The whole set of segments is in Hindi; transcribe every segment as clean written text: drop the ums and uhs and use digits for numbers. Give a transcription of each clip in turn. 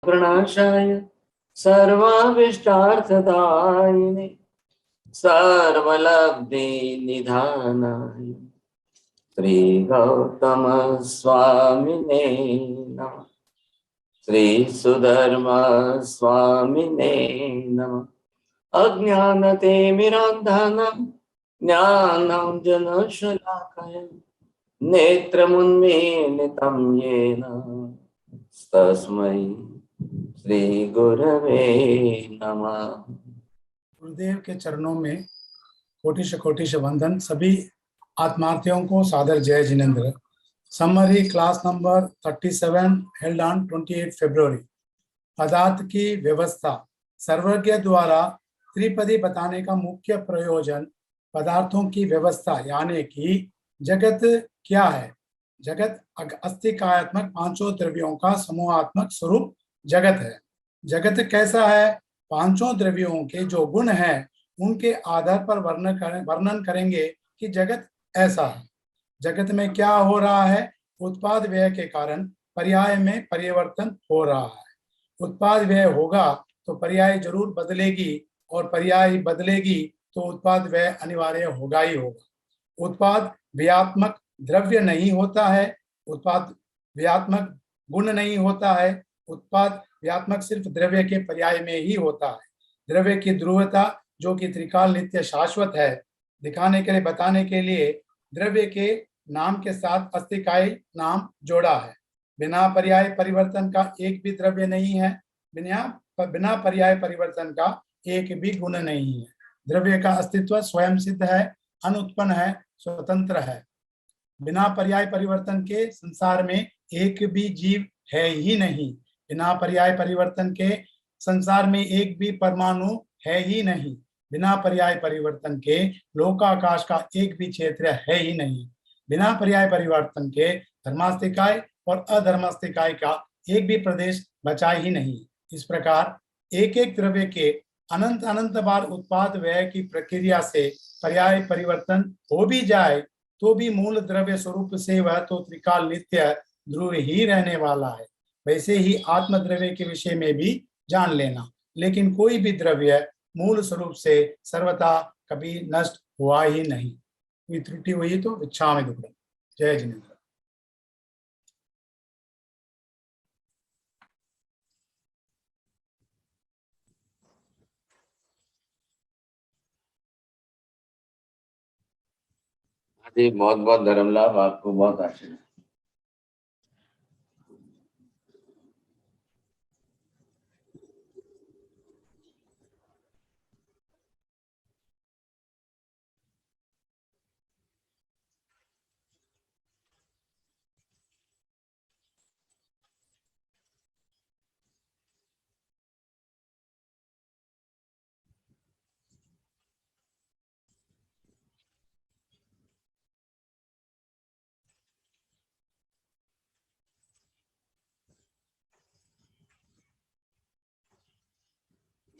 प्रणाशाय सर्वाभीष्टार्थदायिने सर्वलब्धि निधानाय श्री गौतम स्वामिने नमः। श्री सुधर्म स्वामिने नमः। अज्ञानतिमिरान्धनं ज्ञानाञ्जनशलाकया नेत्रमुन्मीलितं येन तस्मै श्री गुरवे नमः। गुरुदेव के चरणों में कोटिश वंदन। सभी आत्मार्थियों को सादर जय Jinendra. Summary class number 37 held on 28 फरवरी। पदार्थ की व्यवस्था। सर्वज्ञ द्वारा त्रिपदी बताने का मुख्य प्रयोजन पदार्थों की व्यवस्था यानी कि जगत क्या है। जगत अस्तिकात्मक पांचों द्रव्यों का समूहात्मक स्वरूप जगत है। जगत कैसा है? पांचों द्रव्यों के जो गुण हैं उनके आधार पर वर्णन करेंगे कि जगत ऐसा है। जगत में क्या हो रहा है? उत्पाद व्यय के कारण पर्याय में परिवर्तन हो रहा है। उत्पाद व्यय होगा तो पर्याय जरूर बदलेगी और पर्याय बदलेगी तो उत्पाद व्यय अनिवार्य होगा ही होगा। उत्पाद व्यात्मक द्रव्य नहीं होता है, उत्पाद व्यात्मक गुण नहीं होता है। उत्पाद व्यात्मक सिर्फ द्रव्य के पर्याय में ही होता है। द्रव्य की ध्रुवता जो कि त्रिकाल नित्य शाश्वत है, दिखाने के लिए बताने के लिए द्रव्य के नाम के साथ अस्तिकाय नाम जोड़ा है। बिना पर्याय परिवर्तन का एक भी द्रव्य नहीं है, बिना पर्याय परिवर्तन का एक भी गुण नहीं है। द्रव्य का अस्तित्व स्वयं सिद्ध है, अनुत्पन्न है, स्वतंत्र है। बिना पर्याय परिवर्तन के संसार में एक भी जीव है ही नहीं। बिना पर्याय परिवर्तन के संसार में एक भी परमाणु है ही नहीं। बिना पर्याय परिवर्तन के लोकाकाश का एक भी क्षेत्र है ही नहीं। बिना पर्याय परिवर्तन के धर्मास्तिकाय और अधर्मास्तिकाय का एक भी प्रदेश बचा ही नहीं। इस प्रकार एक एक द्रव्य के अनंत अनंत बार उत्पाद व्यय की प्रक्रिया से पर्याय परिवर्तन हो भी जाए तो भी मूल द्रव्य स्वरूप से वह तो त्रिकाल नित्य ध्रुव ही रहने वाला है। वैसे ही आत्म द्रव्य के विषय में भी जान लेना। लेकिन कोई भी द्रव्य मूल स्वरूप से सर्वथा कभी नष्ट हुआ ही नहीं। कोई त्रुटि हुई तो विच्छामि दुक्कड़म। जय जिनेन्द्र। जी बहुत बहुत धर्म लाभ आपको, बहुत आशीर्वाद।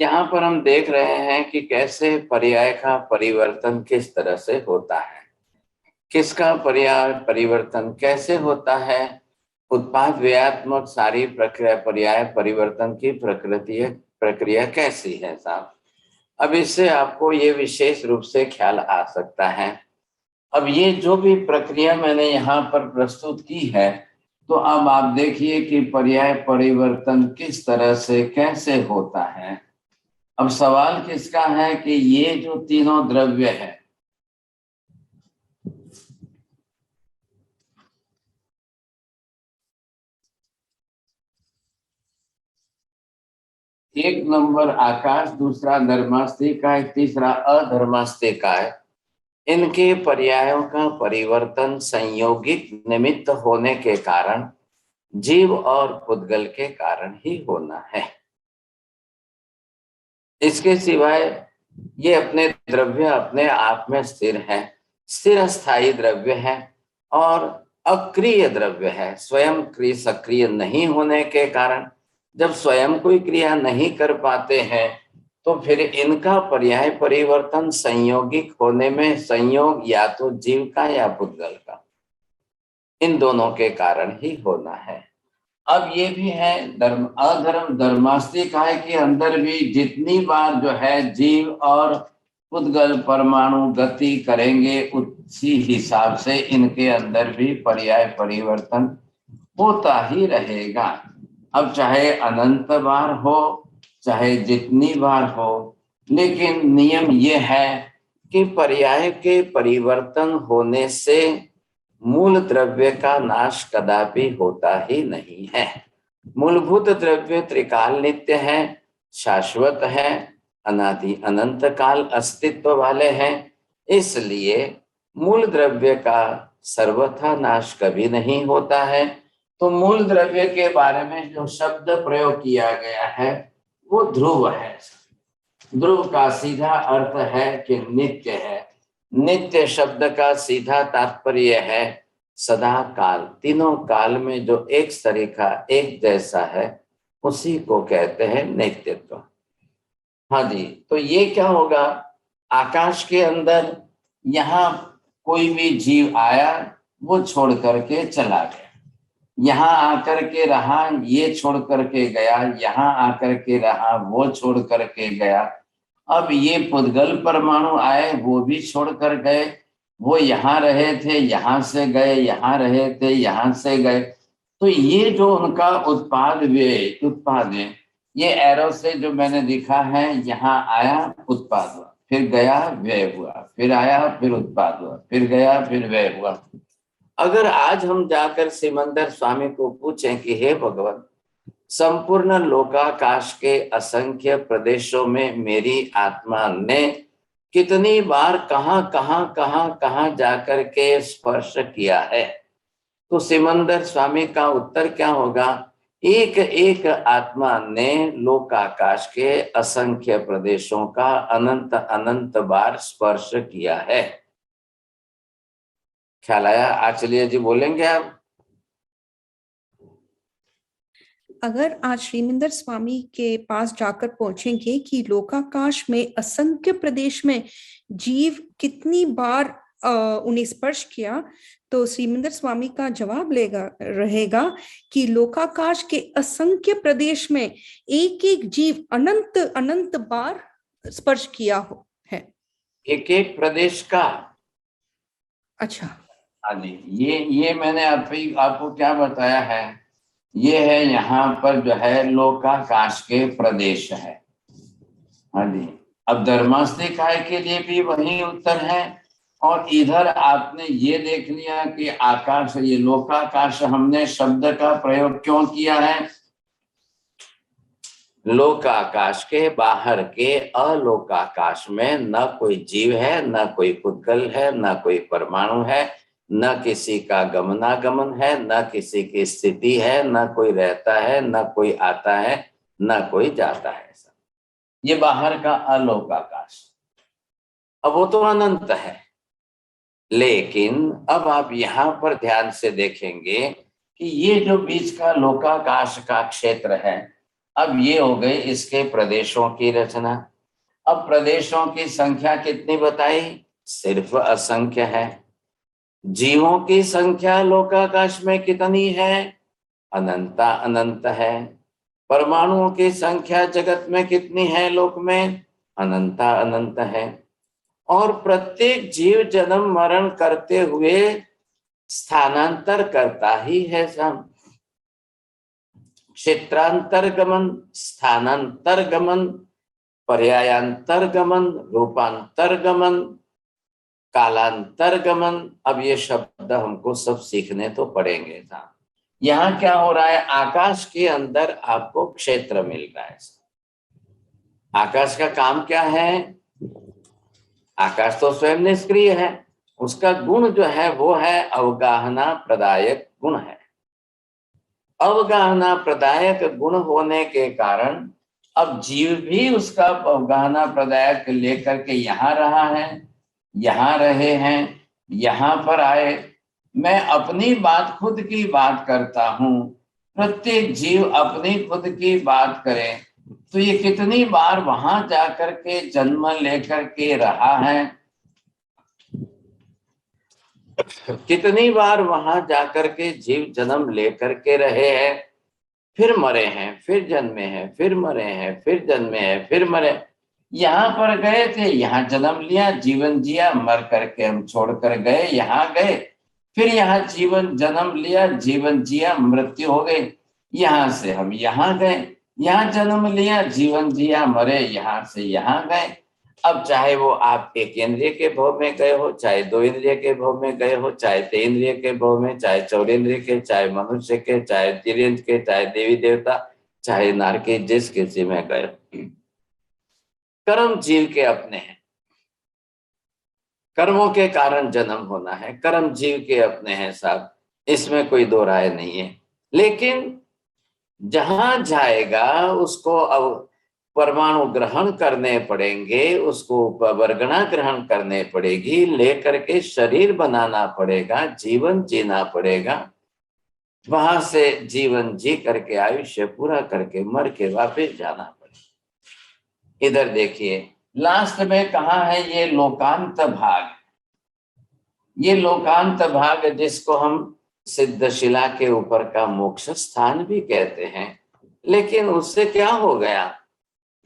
यहाँ पर हम देख रहे हैं कि कैसे पर्याय का परिवर्तन किस तरह से होता है। किसका पर्याय परिवर्तन कैसे होता है? उत्पाद व्ययात्मक सारी प्रक्रिया पर्याय परिवर्तन की प्रक्रिया कैसी है साहब? अब इससे आपको ये विशेष रूप से ख्याल आ सकता है। अब ये जो भी प्रक्रिया मैंने यहाँ पर प्रस्तुत की है, तो अब आप देखिए कि पर्याय परिवर्तन किस तरह से कैसे होता है। अब सवाल किसका है कि ये जो तीनों द्रव्य है, एक नंबर आकाश, दूसरा धर्मास्तिकाय, तीसरा अधर्मास्तिकाय, इनके पर्यायों का परिवर्तन संयोगिक निमित्त होने के कारण जीव और पुद्गल के कारण ही होना है। इसके सिवाय ये अपने द्रव्य अपने आप में स्थिर है, स्थिर स्थायी द्रव्य है और अक्रिय द्रव्य है। स्वयं सक्रिय नहीं होने के कारण जब स्वयं कोई क्रिया नहीं कर पाते हैं तो फिर इनका पर्याय परिवर्तन संयोगिक होने में संयोग या तो जीव का या पुद्गल का, इन दोनों के कारण ही होना है। अब ये भी है धर्म अधर्म धर्मास्ति काय के अंदर भी जितनी बार जो है जीव और उद्गल परमाणु गति करेंगे उसी हिसाब से इनके अंदर भी पर्याय परिवर्तन होता ही रहेगा। अब चाहे अनंत बार हो चाहे जितनी बार हो, लेकिन नियम ये है कि पर्याय के परिवर्तन होने से मूल द्रव्य का नाश कदापि होता ही नहीं है। मूलभूत द्रव्य त्रिकाल नित्य है, शाश्वत है, अनादि अनंत काल अस्तित्व वाले हैं, इसलिए मूल द्रव्य का सर्वथा नाश कभी नहीं होता है। तो मूल द्रव्य के बारे में जो शब्द प्रयोग किया गया है वो ध्रुव है। ध्रुव का सीधा अर्थ है कि नित्य है। नित्य शब्द का सीधा तात्पर्य है सदा काल, तीनों काल में जो एक सरीखा एक जैसा है उसी को कहते हैं नित्यत्व। हाँ जी, तो ये क्या होगा, आकाश के अंदर यहाँ कोई भी जीव आया वो छोड़ करके चला गया, यहाँ आकर के रहा ये छोड़ करके गया, यहाँ आकर के रहा वो छोड़ करके गया। अब ये पुद्गल परमाणु आए वो भी छोड़ कर गए, वो यहाँ रहे थे यहाँ से गए, यहाँ रहे थे यहाँ से गए। तो ये जो उनका उत्पाद है, ये एरो से जो मैंने दिखा है, यहाँ आया उत्पाद हुआ, फिर गया व्यय हुआ, फिर आया फिर उत्पाद हुआ, फिर गया फिर व्यय हुआ। अगर आज हम जाकर सिमंदर स्वामी को पूछें कि हे भगवान, संपूर्ण लोकाकाश के असंख्य प्रदेशों में मेरी आत्मा ने कितनी बार कहां जाकर के स्पर्श किया है, तो सिमंदर स्वामी का उत्तर क्या होगा, एक एक आत्मा ने लोकाकाश के असंख्य प्रदेशों का अनंत अनंत बार स्पर्श किया है। ख्याल आया? आचार्य जी बोलेंगे आप? अगर आज श्रीमंदर स्वामी के पास जाकर पहुंचेंगे कि लोकाकाश में असंख्य प्रदेश में जीव कितनी बार उन्हें स्पर्श किया, तो श्रीमंदर स्वामी का जवाब रहेगा कि लोकाकाश के असंख्य प्रदेश में एक एक जीव अनंत अनंत बार स्पर्श किया हो है। एक एक प्रदेश का? अच्छा, हाँ जी, ये मैंने आपको क्या बताया है, ये है यहाँ पर जो है लोकाकाश के प्रदेश है। हाँ जी, अब धर्मास्ति काय के लिए भी वही उत्तर है। और इधर आपने ये देख लिया कि आकाश, ये लोकाकाश हमने शब्द का प्रयोग क्यों किया है, लोकाकाश के बाहर के अलोकाकाश में न कोई जीव है, न कोई पुद्गल है, न कोई परमाणु है, न किसी का गमनागमन है, न किसी की स्थिति है, न कोई रहता है, न कोई आता है, न कोई जाता है। ये बाहर का अलोकाकाश। अब वो तो अनंत है, लेकिन अब आप यहाँ पर ध्यान से देखेंगे कि ये जो बीच का लोकाकाश का क्षेत्र है, अब ये हो गई इसके प्रदेशों की रचना। अब प्रदेशों की संख्या कितनी बताई, सिर्फ असंख्य है। जीवों की संख्या लोकाकाश में कितनी है, अनंता अनंत है। परमाणुओं की संख्या जगत में कितनी है, लोक में, अनंता अनंत है। और प्रत्येक जीव जन्म मरण करते हुए स्थानांतर करता ही है। सब क्षेत्रांतर गमन, स्थानांतर गमन, पर्यायांतर गमन, रूपांतर गमन, कालांतर गमन। अब ये शब्द हमको सब सीखने तो पड़ेंगे। यहाँ क्या हो रहा है, आकाश के अंदर आपको क्षेत्र मिल रहा है। आकाश का काम क्या है, आकाश तो स्वयं निष्क्रिय है, उसका गुण जो है वो है अवगाहना प्रदायक गुण है। अवगाहना प्रदायक गुण होने के कारण अब जीव भी उसका अवगाहना प्रदायक लेकर के यहाँ रहा है, यहाँ रहे हैं, यहाँ पर आए। मैं अपनी बात, खुद की बात करता हूँ, प्रत्येक जीव अपनी खुद की बात करे, तो ये कितनी बार वहां जाकर के जन्म लेकर के रहा है, कितनी बार वहां जाकर के जीव जन्म लेकर के रहे हैं। फिर मरे हैं, फिर जन्मे हैं, फिर मरे हैं, फिर जन्मे हैं, फिर मरे। यहाँ पर गए थे, यहाँ जन्म लिया, जीवन जिया, मर करके हम छोड़कर गए, यहाँ गए, फिर यहाँ जीवन जन्म लिया, जीवन जिया, मृत्यु हो गई, यहाँ से हम यहाँ गए, यहाँ जन्म लिया, जीवन जिया, मरे, यहाँ से यहाँ गए। अब चाहे वो आप एक इंद्रिय के भव में गए हो, चाहे दो इंद्रिय के भव में गए हो, चाहे तीन इंद्रिय के भव में, चाहे चौरेंद्रिय के, चाहे मनुष्य के, चाहे तिर्यंत के, चाहे देवी देवता, चाहे नार के, जिस किसी में गए हो, कर्म जीव के अपने हैं। कर्मों के कारण जन्म होना है, कर्म जीव के अपने हैं साहब, इसमें कोई दो राय नहीं है। लेकिन जहां जाएगा उसको अब परमाणु ग्रहण करने पड़ेंगे, उसको वर्गणा ग्रहण करने पड़ेगी, लेकर के शरीर बनाना पड़ेगा, जीवन जीना पड़ेगा, वहां से जीवन जी करके आयुष्य पूरा करके मर के वापस जाना पड़ेगा। इधर देखिए लास्ट में कहा है ये लोकांत भाग, ये लोकांत भाग जिसको हम सिद्धशिला के ऊपर का मोक्ष स्थान भी कहते हैं। लेकिन उससे क्या हो गया,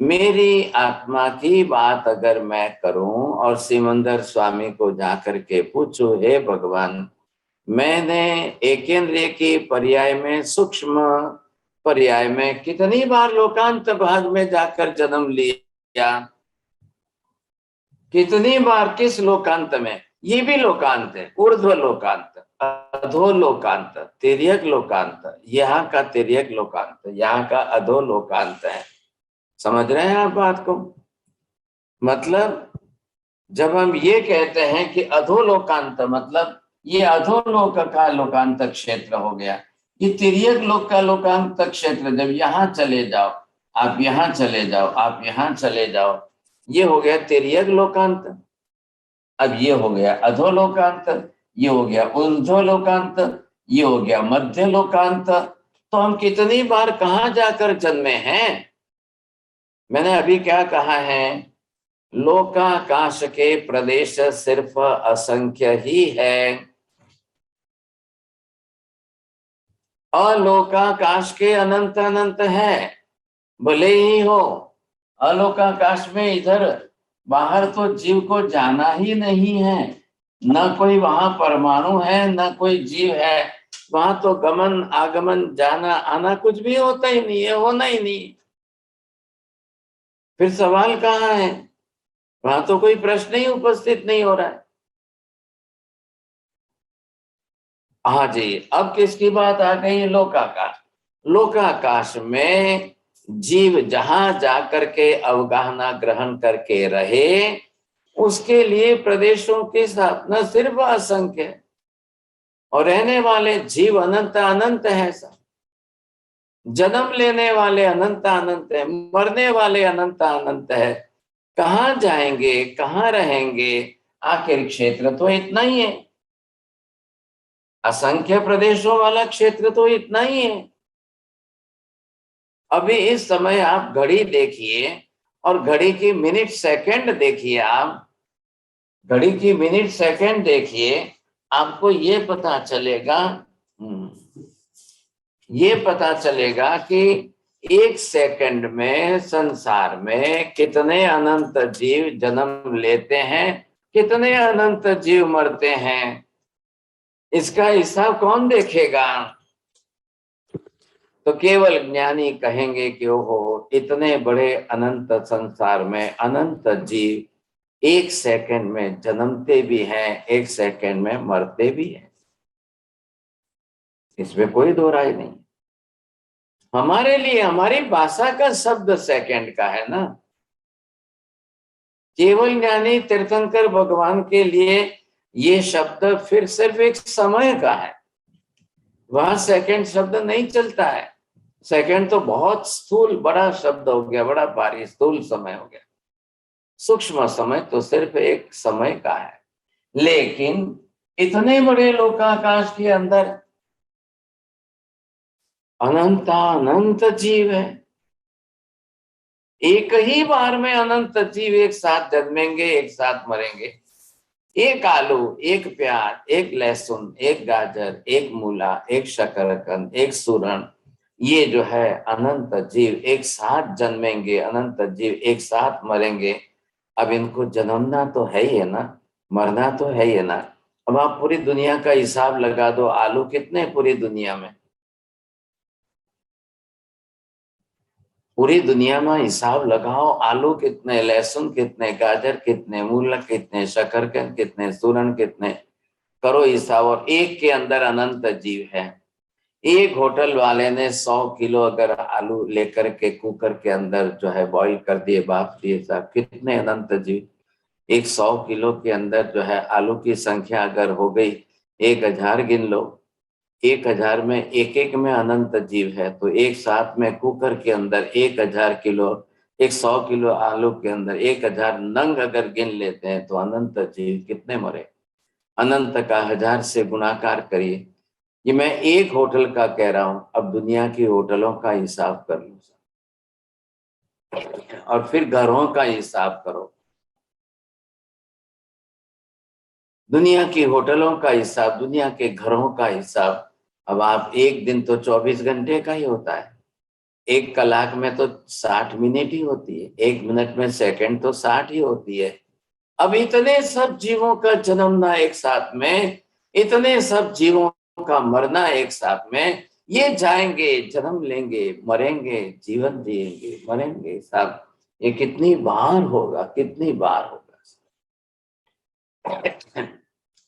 मेरी आत्मा की बात अगर मैं करूं और सिमंदर स्वामी को जाकर के पूछूं, हे भगवान मैंने एकेंद्रिय की पर्याय में, सूक्ष्म पर्याय में कितनी बार लोकांत भाग में जाकर जन्म लिया, कितनी बार, किस लोकांत में, ये भी लोकांत है, ऊर्ध्व लोकांत, अधो लोकांत, तिर्यक लोकांत, यहाँ का तिर्यक लोकांत, यहाँ का अधो लोकांत है। समझ रहे हैं आप बात को? मतलब जब हम ये कहते हैं कि अधोलोकांत, मतलब ये अधोलोक का लोकांत क्षेत्र हो गया, ये तिर्यक लोक का लोकांत क्षेत्र, जब यहाँ चले जाओ, आप यहाँ चले जाओ, आप यहाँ चले जाओ, ये हो गया तिर्यक लोकांत। अब ये हो गया अधोलोकांत, ये हो गया ऊर्ध्वलोकांत, ये हो गया मध्य लोकांत। तो हम कितनी बार कहाँ जाकर जन्मे हैं? मैंने अभी क्या कहा है, लोकाकाश के प्रदेश सिर्फ असंख्य ही है, अलोकाकाश के अनंत अनंत है। भले ही हो अलोकाकाश में, इधर बाहर तो जीव को जाना ही नहीं है, न कोई वहां परमाणु है, न कोई जीव है, वहां तो गमन आगमन जाना आना कुछ भी होता ही नहीं है, होना ही नहीं। फिर सवाल कहाँ है? वहां तो कोई प्रश्न ही उपस्थित नहीं हो रहा है। हाँ जी, अब किसकी बात आ गई? लोकाकाश। लोकाकाश में जीव जहां जाकर के अवगाहना ग्रहण करके रहे, उसके लिए प्रदेशों की स्थापना सिर्फ असंख्य है, और रहने वाले जीव अनंत अनंत है सब, जन्म लेने वाले अनंत अनंत है, मरने वाले अनंत अनंत है। कहाँ जाएंगे, कहाँ रहेंगे? आखिर क्षेत्र तो इतना ही है, असंख्य प्रदेशों वाला क्षेत्र तो इतना ही है। अभी इस समय आप घड़ी देखिए और घड़ी की मिनट सेकंड देखिए, आप घड़ी की मिनट सेकंड देखिए, आपको ये पता चलेगा कि एक सेकंड में संसार में कितने अनंत जीव जन्म लेते हैं, कितने अनंत जीव मरते हैं। इसका हिसाब कौन देखेगा? तो केवल ज्ञानी कहेंगे कि ओहो, इतने बड़े अनंत संसार में अनंत जीव एक सेकंड में जन्मते भी हैं, एक सेकंड में मरते भी हैं, इसमें कोई दो राय नहीं। हमारे लिए हमारी भाषा का शब्द सेकंड का है ना। केवल ज्ञानी तीर्थंकर भगवान के लिए ये शब्द फिर सिर्फ एक समय का है, वहां सेकंड शब्द नहीं चलता है। सेकंड तो बहुत स्थूल बड़ा शब्द हो गया, बड़ा भारी स्थूल समय हो गया। सूक्ष्म समय तो सिर्फ एक समय का है। लेकिन इतने बड़े लोकाकाश के अंदर अनंत अनंत जीव है, एक ही बार में अनंत जीव एक साथ जन्मेंगे, एक साथ मरेंगे। एक आलू, एक प्याज, एक लहसुन, एक गाजर, एक मूला, एक शकरकंद, एक सूरण, ये जो है अनंत जीव एक साथ जन्मेंगे, अनंत जीव एक साथ मरेंगे। अब इनको जन्मना तो है ही है ना, मरना तो है ही है ना। अब आप पूरी दुनिया का हिसाब लगा दो, आलू कितने हैं पूरी दुनिया में? पूरी दुनिया में हिसाब लगाओ, आलू कितने, लहसुन कितने, गाजर कितने, मूला कितने, शकरकंद कितने, सूरन कितने, करो हिसाब। और एक के अंदर अनंत जीव है। एक होटल वाले ने 100 किलो अगर आलू लेकर के कुकर के अंदर जो है बॉईल कर दिए, बाफ दिए, साहब कितने अनंत जीव। एक 100 किलो के अंदर जो है आलू की संख्या अगर हो गई 1000, गिन लो, 1000 में एक एक में अनंत जीव है। तो एक साथ में कुकर के अंदर 1000 किलो, एक 100 किलो आलू के अंदर 1000 नंग अगर गिन लेते हैं तो अनंत जीव कितने मरे। अनंत का 1000 से गुणाकार करिए। ये मैं एक होटल का कह रहा हूं, अब दुनिया की होटलों का हिसाब कर लो और फिर घरों का हिसाब करो। दुनिया की होटलों का हिसाब, दुनिया के घरों का हिसाब। अब आप एक दिन तो 24 घंटे का ही होता है, एक कलाक में तो 60 मिनट ही होती है, एक मिनट में सेकंड तो 60 ही होती है। अब इतने सब जीवों का जन्मना एक साथ में, इतने सब जीवों का मरना एक साथ में, ये जाएंगे, जन्म लेंगे, मरेंगे, जीवन जिएंगे, मरेंगे साहब। ये कितनी बार होगा, कितनी बार होगा।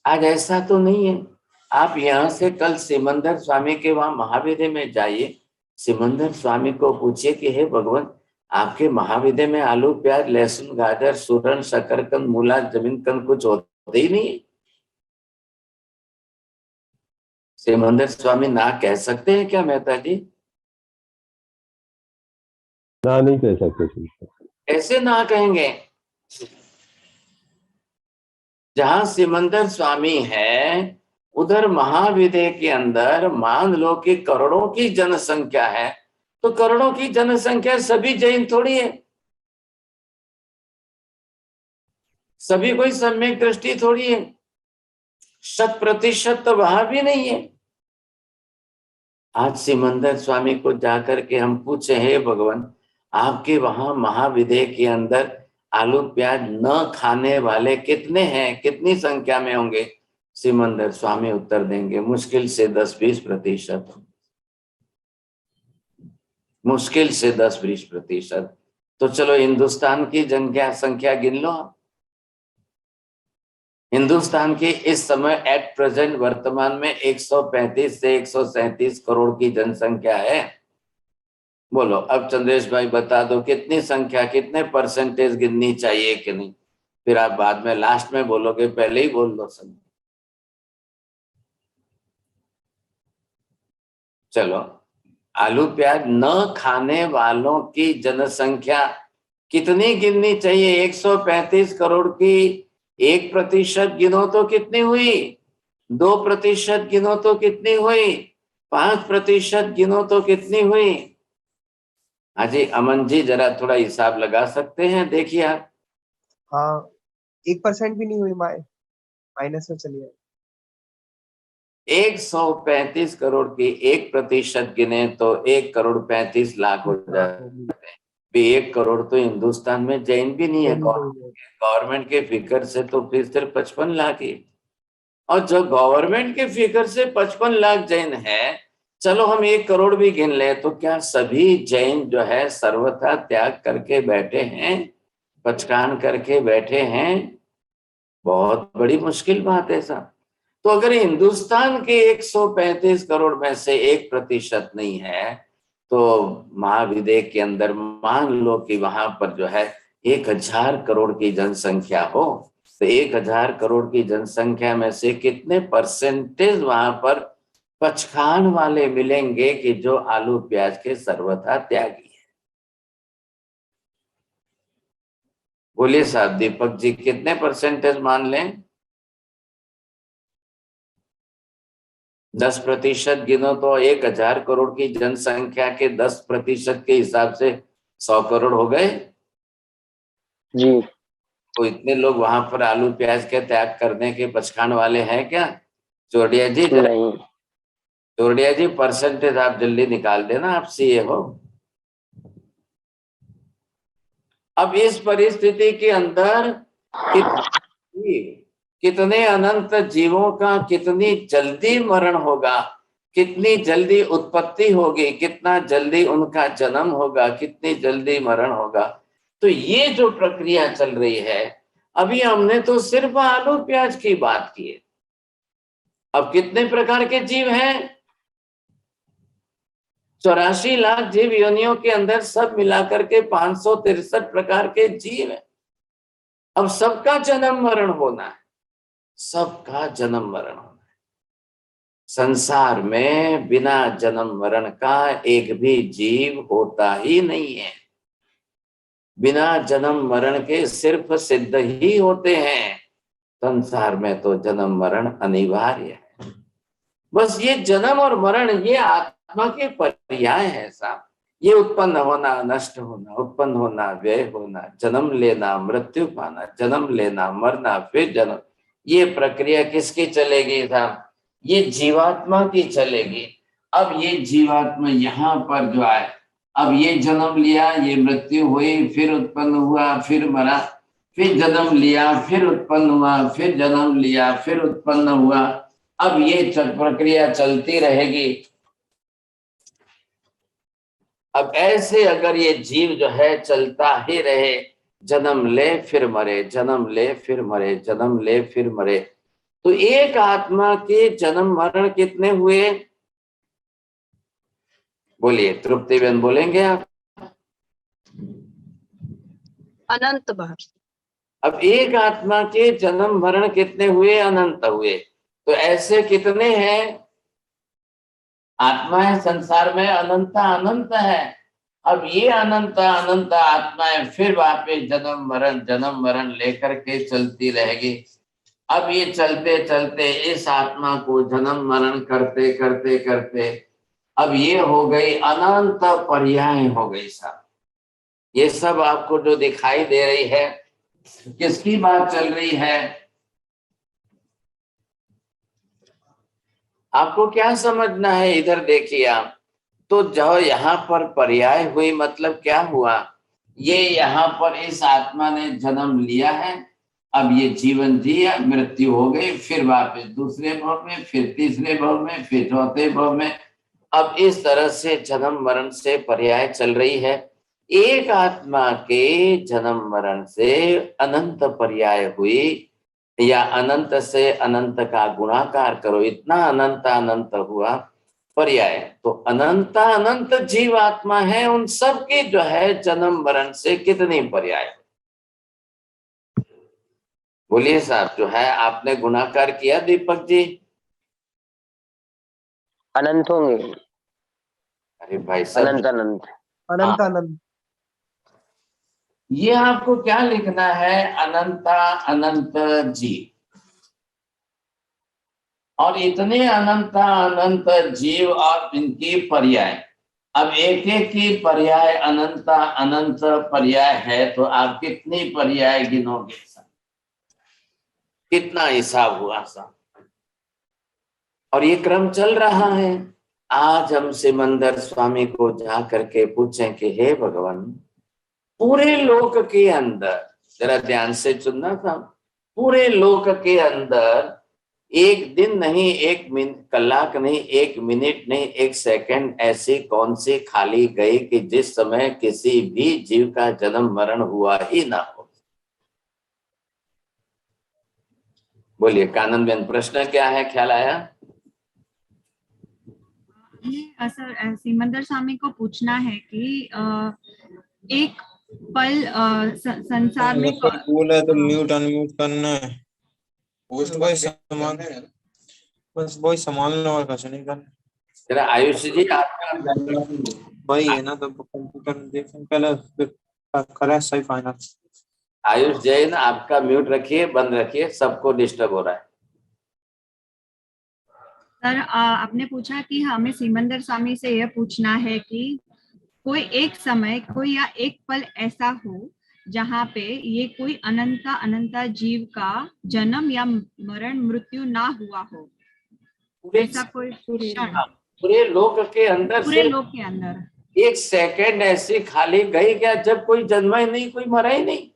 आज ऐसा तो नहीं है। आप यहाँ से कल सिमंदर स्वामी के वहां महाविद्य में जाइए, सिमंदर स्वामी को पूछिए कि हे भगवान, आपके महाविद्य में आलू प्याज लहसुन गाजर सूरन शकरकंद मूला जमीनकंद कुछ होते ही नहीं है। सिमंदर स्वामी ना कह सकते हैं क्या मेहता जी? ना नहीं कह सकते। ऐसे ना कहेंगे? जहां सिमंदर स्वामी है उधर महाविद्य के अंदर मान लो कि करोड़ों की जनसंख्या है, तो करोड़ों की जनसंख्या सभी जैन थोड़ी है, सभी कोई सम्यक दृष्टि थोड़ी है, 100% तो वहां भी नहीं है। आज सिमंदर स्वामी को जाकर के हम पूछे, हे भगवान, आपके वहां महाविद्य के अंदर आलू प्याज न खाने वाले कितने हैं, कितनी संख्या में होंगे? सिमंदर स्वामी उत्तर देंगे, मुश्किल से 10-20%, मुश्किल से 10-20%। तो चलो हिंदुस्तान की संख्या गिन लो आप। हिंदुस्तान की इस समय एट प्रेजेंट वर्तमान में 135 से 137 करोड़ की जनसंख्या है। बोलो अब चंद्रेश भाई बता दो कितनी संख्या, कितने परसेंटेज गिननी चाहिए कि नहीं? फिर आप बाद में लास्ट में बोलोगे, पहले ही बोल दो सब। चलो, आलू प्याज न खाने वालों की जनसंख्या कितनी गिननी चाहिए? 135 करोड़ की 1% गिनो तो कितनी हुई? 2% गिनो तो कितनी हुई? 5% गिनो तो कितनी हुई? हाजी अमन जी जरा थोड़ा हिसाब लगा सकते हैं, देखिए आप। हाँ, 1% भी नहीं हुई, माइनस में चली है। 135 करोड़ की 1% गिने तो 1,35,00,000 हो जाते हैं। 1 करोड़ तो हिंदुस्तान में जैन भी नहीं है। गवर्नमेंट के फिगर से तो फिर सिर्फ 55 लाख ही। और जो गवर्नमेंट के फिगर से 55 लाख जैन है, चलो हम 1 करोड़ भी गिन ले, तो क्या सभी जैन जो है सर्वथा त्याग करके बैठे हैं, पचकान करके बैठे हैं? बहुत बड़ी मुश्किल बात है साहब। तो अगर हिंदुस्तान के 135 करोड़ में से 1% नहीं है, तो महाविद्य के अंदर मान लो कि वहां पर जो है 1000 करोड़ की जनसंख्या हो, तो 1000 करोड़ की जनसंख्या में से कितने परसेंटेज वहां पर पचखान वाले मिलेंगे कि जो आलू प्याज के सर्वथा त्यागी है? बोलिए साहब दीपक जी, कितने परसेंटेज मान लें? 10% गिनो तो 1000 करोड़ की जनसंख्या के 10% के हिसाब से 100 करोड़ हो गए जी। तो इतने लोग वहां पर आलू प्याज के त्याग करने के पचखान वाले हैं क्या? चोटिया जी जरा, नहीं। चोरडिया जी परसेंटेज आप जल्दी निकाल देना, आप सीए हो। अब इस परिस्थिति के अंदर कितने अनंत जीवों का कितनी जल्दी मरण होगा, कितनी जल्दी उत्पत्ति होगी, कितना जल्दी उनका जन्म होगा, कितनी जल्दी मरण होगा। तो ये जो प्रक्रिया चल रही है, अभी हमने तो सिर्फ आलू प्याज की बात की है। अब कितने प्रकार के जीव हैं? 84 लाख जीव योनियों के अंदर सब मिलाकर के 563 प्रकार के जीव हैं। अब सबका जन्म मरण होना है, सबका जन्म मरण होना है। संसार में बिना जन्म मरण का एक भी जीव होता ही नहीं है। बिना जन्म मरण के सिर्फ सिद्ध ही होते हैं। संसार में तो जन्म मरण अनिवार्य है। बस ये जन्म और मरण ये आत्मा के पर्याय है साहब। ये उत्पन्न होना, नष्ट होना, उत्पन्न होना, व्यय होना, जन्म लेना, मृत्यु पाना, जन्म लेना, मरना, फिर जन्म, ये प्रक्रिया किसकी चलेगी साहब? ये जीवात्मा की चलेगी। अब ये जीवात्मा यहाँ पर जो आए, अब ये जन्म लिया, ये मृत्यु हुई, फिर उत्पन्न हुआ, फिर मरा, फिर जन्म लिया, फिर उत्पन्न हुआ, फिर जन्म लिया, फिर उत्पन्न हुआ। अब ये प्रक्रिया चलती रहेगी। अब ऐसे अगर ये जीव जो है चलता ही रहे, जन्म ले फिर मरे, जन्म ले फिर मरे, जन्म ले फिर मरे, तो एक आत्मा के जन्म मरण कितने हुए? बोलिए, तृप्ति बहन बोलेंगे आप? अनंत बार। अब एक आत्मा के जन्म मरण कितने हुए? अनंत हुए। तो ऐसे कितने हैं आत्माएं संसार में? अनंत अनंत है। अब ये अनंत अनंत आत्माएं फिर वापस जन्म मरण लेकर के चलती रहेगी। अब ये चलते चलते इस आत्मा को जन्म मरण करते करते करते अब ये हो गई अनंत पर्याय हो गई सब। ये सब आपको जो दिखाई दे रही है, किसकी बात चल रही है? आपको क्या समझना है? इधर देखिए आप। तो जो यहाँ पर पर्याय हुई, मतलब क्या हुआ? ये यहाँ पर इस आत्मा ने जन्म लिया है, अब ये जीवन जिया, मृत्यु हो गई, फिर वापस दूसरे भव में, फिर तीसरे भव में, फिर चौथे भव में। अब इस तरह से जन्म मरण से पर्याय चल रही है। एक आत्मा के जन्म मरण से अनंत पर्याय हुई, या अनंत से अनंत का गुणाकार करो, इतना अनंत अनंत हुआ पर्याय। तो अनंत अनंत जीव आत्मा है, उन सब की जो है जन्म मरण से कितनी पर्याय? बोलिए साहब, जो है आपने गुणाकार किया दीपक जी? अनंत होंगे। अरे भाई साहब, अनंत अनंत अनंत अनंत। ये आपको क्या लिखना है? अनंत अनंत जीव। और इतने अनंत अनंत जीव और इनकी पर्याय। अब एक एक की पर्याय अनंत अनंत पर्याय है, तो आप कितनी पर्याय गिनोगे सर? कितना हिसाब हुआ सर? और ये क्रम चल रहा है। आज हम सिमंदर स्वामी को जा करके पूछें कि हे भगवान, पूरे लोक के अंदर, जरा ध्यान से सुनना था, पूरे लोक के अंदर एक दिन नहीं, एक कलाक नहीं, एक मिनट नहीं, एक सेकंड ऐसी कौन सी खाली गई कि जिस समय किसी भी जीव का जन्म मरण हुआ ही ना हो? बोलिए कानन बेन, प्रश्न क्या है? ख्याल आया? सर, सिमंदर स्वामी को पूछना है कि एक पल संसार में बोला तो म्यूट अनम्यूट करना है। बस वही संभालना और कुछ नहीं करना। जरा आयुष जी आपका वही है ना, तो कंप्यूटर देखें पहले करें सही फाइनल। आयुष जैन, आपका म्यूट रखिए, बंद रखिए, सबको डिस्टर्ब हो रहा है। सर, आपने पूछा कि हमें सिमंदर स्वामी से यह पूछना है कि कोई एक समय, कोई या एक पल ऐसा हो जहाँ पे ये कोई अनंत जीव का जन्म या मरण मृत्यु ना हुआ हो, ऐसा कोई क्षण। पूरे लोक के अंदर पूरे से लोक के अंदर एक सेकंड ऐसे खाली गई क्या जब कोई जन्मा ही नहीं, कोई मरा ही नहीं,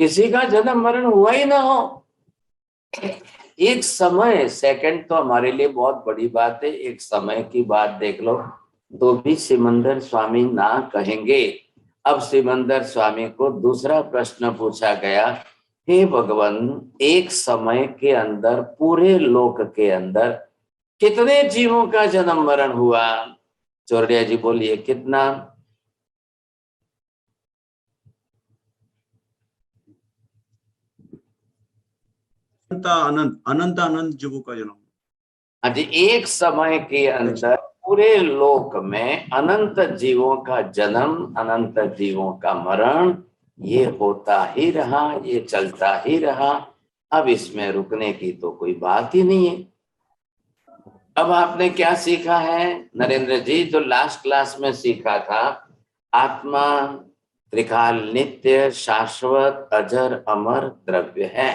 किसी का जन्म मरण हुआ ही ना हो। एक समय, सेकंड तो हमारे लिए बहुत बड़ी बात है, एक समय की बात देख लो तो भी सिमंदर स्वामी ना कहेंगे। अब सिमंदर स्वामी को दूसरा प्रश्न पूछा गया, हे भगवान, एक समय के अंदर पूरे लोक के अंदर कितने जीवों का जन्म मरण हुआ? चौरडिया जी बोलिए, कितना? अनंत अनंत अनंत अनंत जीवों का जन्म। हाँ जी, एक समय के अंदर पूरे लोक में अनंत जीवों का जन्म, अनंत जीवों का मरण, ये होता ही रहा, ये चलता ही रहा। अब इसमें रुकने की तो कोई बात ही नहीं है। अब आपने क्या सीखा है नरेंद्र जी? जो लास्ट क्लास में सीखा था, आत्मा त्रिकाल नित्य शाश्वत अजर अमर द्रव्य है।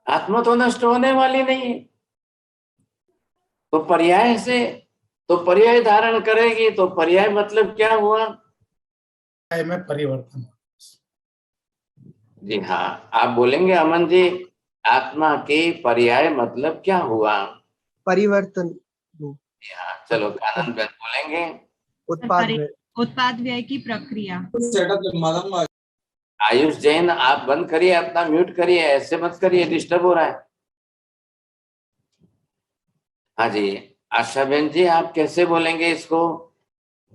आत्मा तो नष्ट होने वाली नहीं है, तो पर्याय से, तो पर्याय धारण करेगी, तो पर्याय मतलब क्या हुआ? में परिवर्तन। जी हाँ, आप बोलेंगे अमन जी, आत्मा के पर्याय मतलब क्या हुआ? परिवर्तन। हाँ, चलो कानन बेन बोलेंगे। उत्पाद में उत्पाद व्यय की प्रक्रिया। आयुष जैन, आप बंद करिए, अपना म्यूट करिए, ऐसे मत करिए, डिस्टर्ब हो रहा है। हाँ जी, आशा बेन जी, आप कैसे बोलेंगे इसको?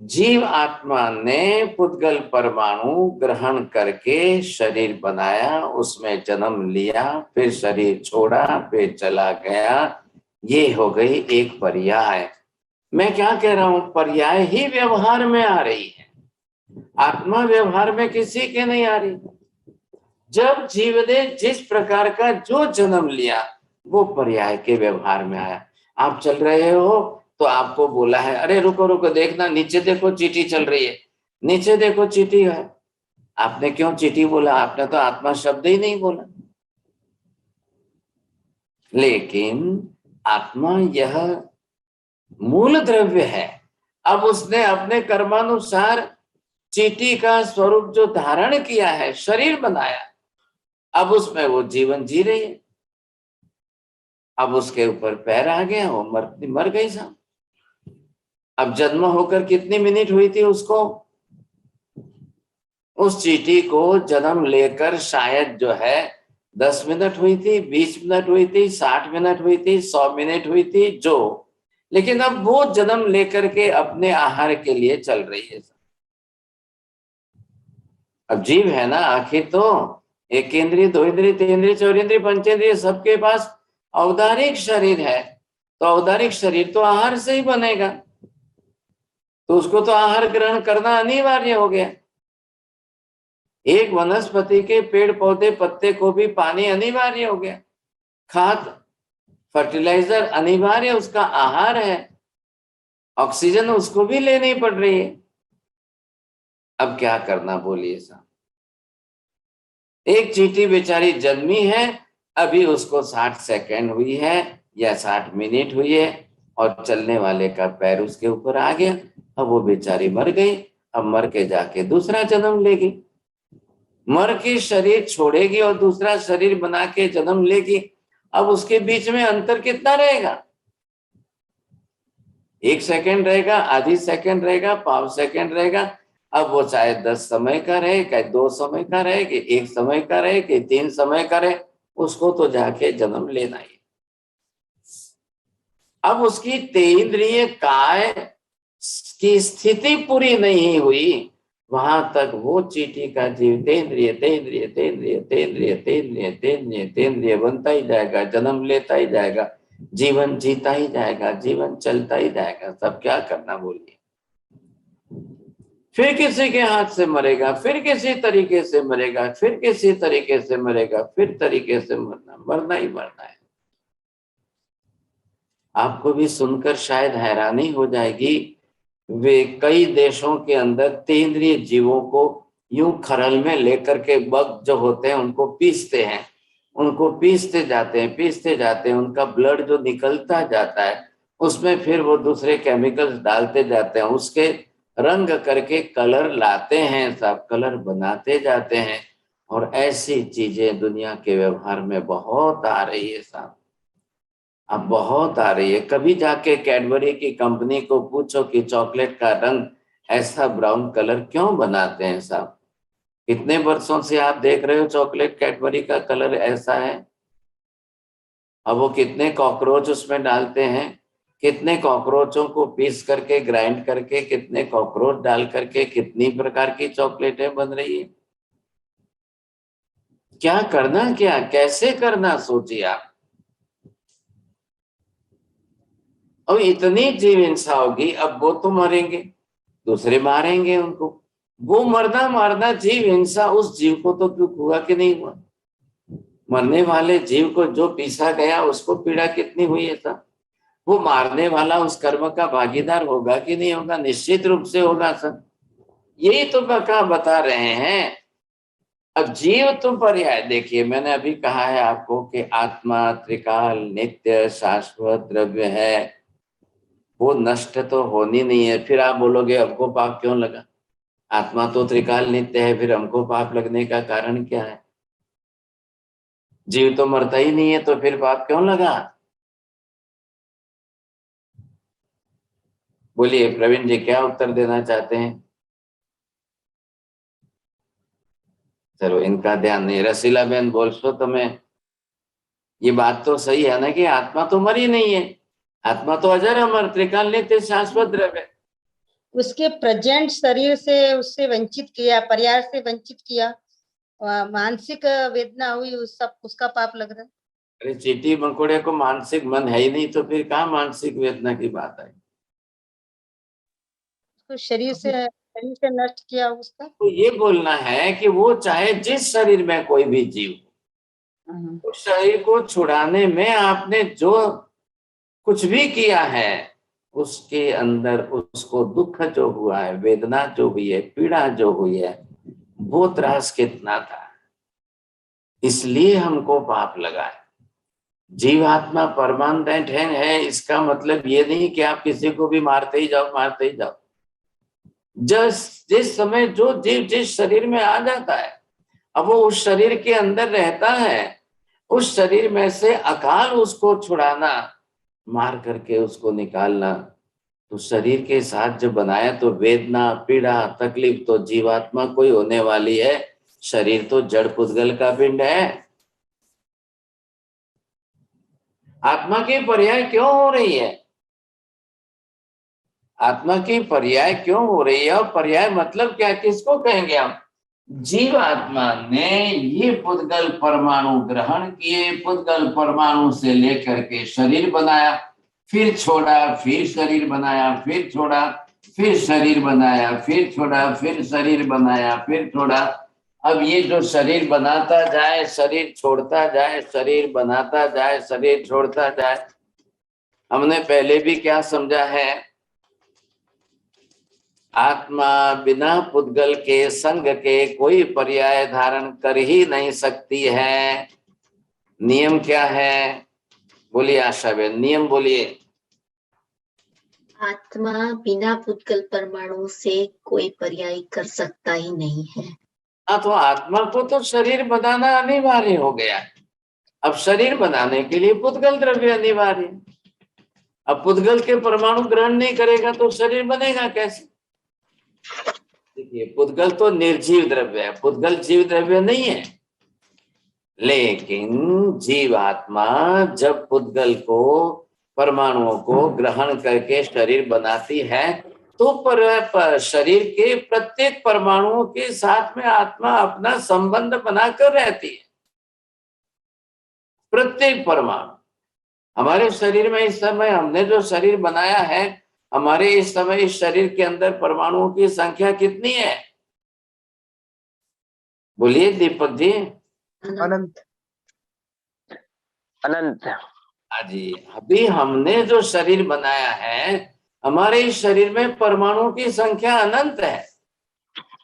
जीव आत्मा ने पुद्गल परमाणु ग्रहण करके शरीर बनाया, उसमें जन्म लिया, फिर शरीर छोड़ा, फिर चला गया, ये हो गई एक पर्याय। मैं क्या कह रहा हूं, पर्याय ही व्यवहार में आ रही है, आत्मा व्यवहार में किसी के नहीं आ रही। जब जीव ने जिस प्रकार का जो जन्म लिया वो पर्याय के व्यवहार में आया। आप चल रहे हो तो आपको बोला है, अरे रुको रुको, देखना नीचे देखो चींटी चल रही है, नीचे देखो चींटी है। आपने क्यों चींटी बोला? आपने तो आत्मा शब्द ही नहीं बोला। लेकिन आत्मा यह मूल द्रव्य है। अब उसने अपने कर्मानुसार चींटी का स्वरूप जो धारण किया है, शरीर बनाया, अब उसमें वो जीवन जी रही है। अब उसके ऊपर पैर आ गया, वो मर गई साहब। अब जन्म होकर कितनी मिनट हुई थी उसको? उस चींटी को जन्म लेकर शायद जो है 10 मिनट हुई थी, 20 मिनट हुई थी, 60 मिनट हुई थी, 100 मिनट हुई थी, जो, लेकिन अब वो जन्म लेकर के अपने आहार के लिए चल रही है। अब जीव है ना, आखिर तो एक इंद्रिय, दो इंद्रिय, तीन इंद्रिय, चौरेंद्रिय, पंचेंद्रिय, सबके पास औदारिक शरीर है, तो औदारिक शरीर तो आहार से ही बनेगा, तो उसको तो आहार ग्रहण करना अनिवार्य हो गया। एक वनस्पति के पेड़ पौधे पत्ते को भी पानी अनिवार्य हो गया, खाद फर्टिलाइजर अनिवार्य उसका आहार है, ऑक्सीजन उसको भी लेनी पड़ रही है। अब क्या करना बोलिए साहब? एक चींटी बेचारी जन्मी है, अभी उसको 60 सेकंड हुई है या 60 मिनट हुई है, और चलने वाले का पैर उसके ऊपर आ गया, अब वो बेचारी मर गई। अब मर के जाके दूसरा जन्म लेगी, मर के शरीर छोड़ेगी और दूसरा शरीर बना के जन्म लेगी। अब उसके बीच में अंतर कितना रहेगा? 1 सेकंड रहेगा, आधी सेकंड रहेगा, 5 सेकंड रहेगा। अब वो चाहे 10 समय का रहे, चाहे 2 समय का रहे, कि 1 समय का रहे, कि 3 समय का रहे, उसको तो जाके जन्म लेना ही। अब उसकी तेंद्रिय काय की स्थिति पूरी नहीं हुई, वहां तक वो चींटी का जीव तेंद्रिय तेंद्रिय तेंद्रिय तेंद्रिय तेंद्रिय तेंद्रिय तेंद्रिय बनता ही जाएगा, जन्म लेता ही जाएगा, जीवन जीता ही जाएगा, जीवन चलता ही जाएगा। सब क्या करना बोलिए? फिर किसी के हाथ से मरेगा, फिर किसी तरीके से मरेगा, फिर किसी तरीके से मरेगा, फिर तरीके से मरना ही मरना है। आपको भी सुनकर शायद हैरानी हो जाएगी, वे कई देशों के अंदर तेंद्रिय जीवों को यूं खरल में लेकर के बग जो होते हैं उनको पीसते हैं, उनको पीसते जाते हैं, पीसते जाते हैं, उनका ब्लड जो निकलता जाता है उसमें फिर वो दूसरे केमिकल्स डालते जाते हैं, उसके रंग करके कलर लाते हैं, सब कलर बनाते जाते हैं। और ऐसी चीजें दुनिया के व्यवहार में बहुत आ रही है साहब, अब बहुत आ रही है। कभी जाके कैडबरी की कंपनी को पूछो कि चॉकलेट का रंग ऐसा ब्राउन कलर क्यों बनाते हैं साहब। कितने वर्षों से आप देख रहे हो चॉकलेट कैडबरी का कलर ऐसा है। अब वो कितने कॉकरोच उसमें डालते हैं, कितने कॉकरोचों को पीस करके ग्राइंड करके कितने कॉकरोच डाल करके कितनी प्रकार की चॉकलेटें बन रही है। क्या करना, क्या कैसे करना, सोचिए आप। अब इतनी जीव हिंसा होगी, अब वो तो मरेंगे, दूसरे मारेंगे उनको। वो मरना मारना जीव हिंसा उस जीव को तो दुख हुआ कि नहीं हुआ। मरने वाले जीव को जो पीसा गया उसको पीड़ा कितनी हुई है साहब। वो मारने वाला उस कर्म का भागीदार होगा कि नहीं होगा, निश्चित रूप से होगा सर। यही तो बता रहे हैं। अब जीव तो पर्याय देखिए, मैंने अभी कहा है आपको कि आत्मा त्रिकाल नित्य शाश्वत द्रव्य है, वो नष्ट तो होनी नहीं है। फिर आप बोलोगे हमको पाप क्यों लगा, आत्मा तो त्रिकाल नित्य है, फिर हमको पाप लगने का कारण क्या है। जीव तो मरता ही नहीं है तो फिर पाप क्यों लगा। बोलिए प्रवीण जी, क्या उत्तर देना चाहते हैं। चलो इनका ध्यान नहीं। रसीला बहन बोलसो तुम्हें, ये बात तो सही है ना कि आत्मा तो मरी नहीं है, आत्मा तो अजर अमर त्रिकाल नित्य शाश्वत द्रव्य है। उसके प्रेजेंट शरीर से उससे वंचित किया, पर्याय से वंचित किया, मानसिक वेदना हुई, उस सब उसका पाप लग रहा है। अरे चींटी मकोड़े को मानसिक मन है ही नहीं, तो फिर कहाँ मानसिक वेदना की बात है। उसको शरीर से नष्ट किया उसका। तो ये बोलना है कि वो चाहे जिस शरीर में कोई भी जीव, उस शरीर को छुड़ाने में आपने जो कुछ भी किया है, उसके अंदर उसको दुख जो हुआ है, वेदना जो हुई है, पीड़ा जो हुई है, वो त्रास कितना था, इसलिए हमको पाप लगा है। जीवात्मा परमानेंट है, इसका मतलब ये नहीं कि आप किसी को भी मारते ही जाओ मारते ही जाओ। जिस समय जो जीव जिस शरीर में आ जाता है, अब वो उस शरीर के अंदर रहता है, उस शरीर में से अकाल उसको छुड़ाना, मार करके उसको निकालना, तो शरीर के साथ जो बनाया तो वेदना पीड़ा तकलीफ तो जीवात्मा को ही होने वाली है। शरीर तो जड़ पुद्गल का पिंड है। आत्मा की पर्याय क्यों हो रही है, आत्मा की पर्याय क्यों हो रही है, और पर्याय मतलब क्या, किसको कहेंगे हम। जीव आत्मा ने ये पुद्गल परमाणु ग्रहण किए, पुद्गल परमाणु से लेकर के शरीर बनाया, फिर छोड़ा, फिर शरीर बनाया, फिर छोड़ा, फिर शरीर बनाया, फिर छोड़ा, फिर शरीर बनाया, फिर छोड़ा। अब ये जो शरीर बनाता जाए, शरीर छोड़ता जाए, शरीर बनाता जाए, शरीर छोड़ता जाए, हमने पहले भी क्या समझा है, आत्मा बिना पुद्गल के संग के कोई पर्याय धारण कर ही नहीं सकती है। नियम क्या है, बोलिए आशा बेन, नियम बोलिए। आत्मा बिना पुद्गल परमाणु से कोई पर्याय कर सकता ही नहीं है। हाँ, तो आत्मा को तो शरीर बनाना अनिवार्य हो गया है। अब शरीर बनाने के लिए पुद्गल द्रव्य अनिवार्य है। अब पुद्गल के परमाणु ग्रहण नहीं करेगा तो शरीर बनेगा कैसे। देखिए पुद्गल तो निर्जीव द्रव्य है, पुद्गल जीव द्रव्य नहीं है। लेकिन जीवात्मा जब पुद्गल को परमाणुओं को ग्रहण करके शरीर बनाती है, तो शरीर के प्रत्येक परमाणुओं के साथ में आत्मा अपना संबंध बनाकर रहती है। प्रत्येक परमाणु, हमारे शरीर में इस समय हमने जो शरीर बनाया है, हमारे इस समय इस शरीर के अंदर परमाणुओं की संख्या कितनी है, बोलिए दीपक जी। अनंत अनंत। हाँ जी, अभी हमने जो शरीर बनाया है, हमारे इस शरीर में परमाणुओं की संख्या अनंत है।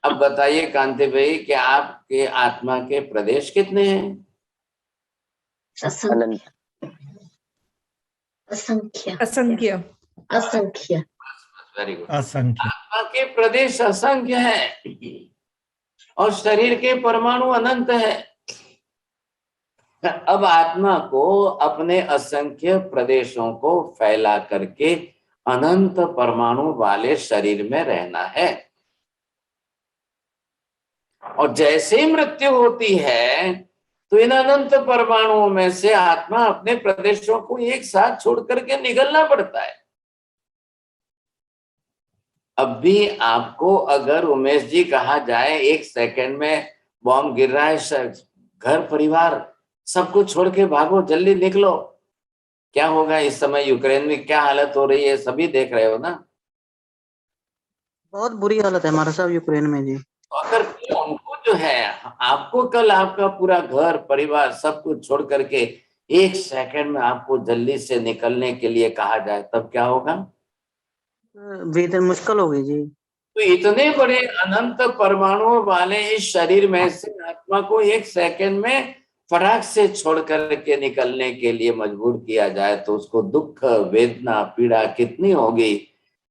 अब बताइए कांति भाई कि आपके आत्मा के प्रदेश कितने हैं। असंख्य। असंख्य। असंख्य। Very good. असंख्य। आत्मा के प्रदेश असंख्य है और शरीर के परमाणु अनंत है। अब आत्मा को अपने असंख्य प्रदेशों को फैला करके अनंत परमाणु वाले शरीर में रहना है। और जैसे ही मृत्यु होती है तो इन अनंत परमाणुओं में से आत्मा अपने प्रदेशों को एक साथ छोड़ करके निकलना पड़ता है। अब भी आपको अगर उमेश जी कहा जाए 1 सेकंड में बॉम्ब गिर रहा है, घर परिवार सब कुछ छोड़ के भागो, जल्दी निकलो, क्या होगा? इस समय यूक्रेन में क्या हालत हो रही है, सभी देख रहे हो ना। बहुत बुरी हालत है हमारा साहब यूक्रेन में जी। अगर उनको जो है, आपको कल आपका पूरा घर परिवार सब कुछ छोड़ करके 1 सेकंड में आपको जल्दी से निकलने के लिए कहा जाए, तब क्या होगा? बेहद मुश्किल होगी जी। तो इतने बड़े अनंत परमाणुओं वाले इस शरीर में से आत्मा को 1 सेकंड में फटाक से छोड़ करके निकलने के लिए मजबूर किया जाए तो उसको दुख, वेदना, पीड़ा कितनी होगी।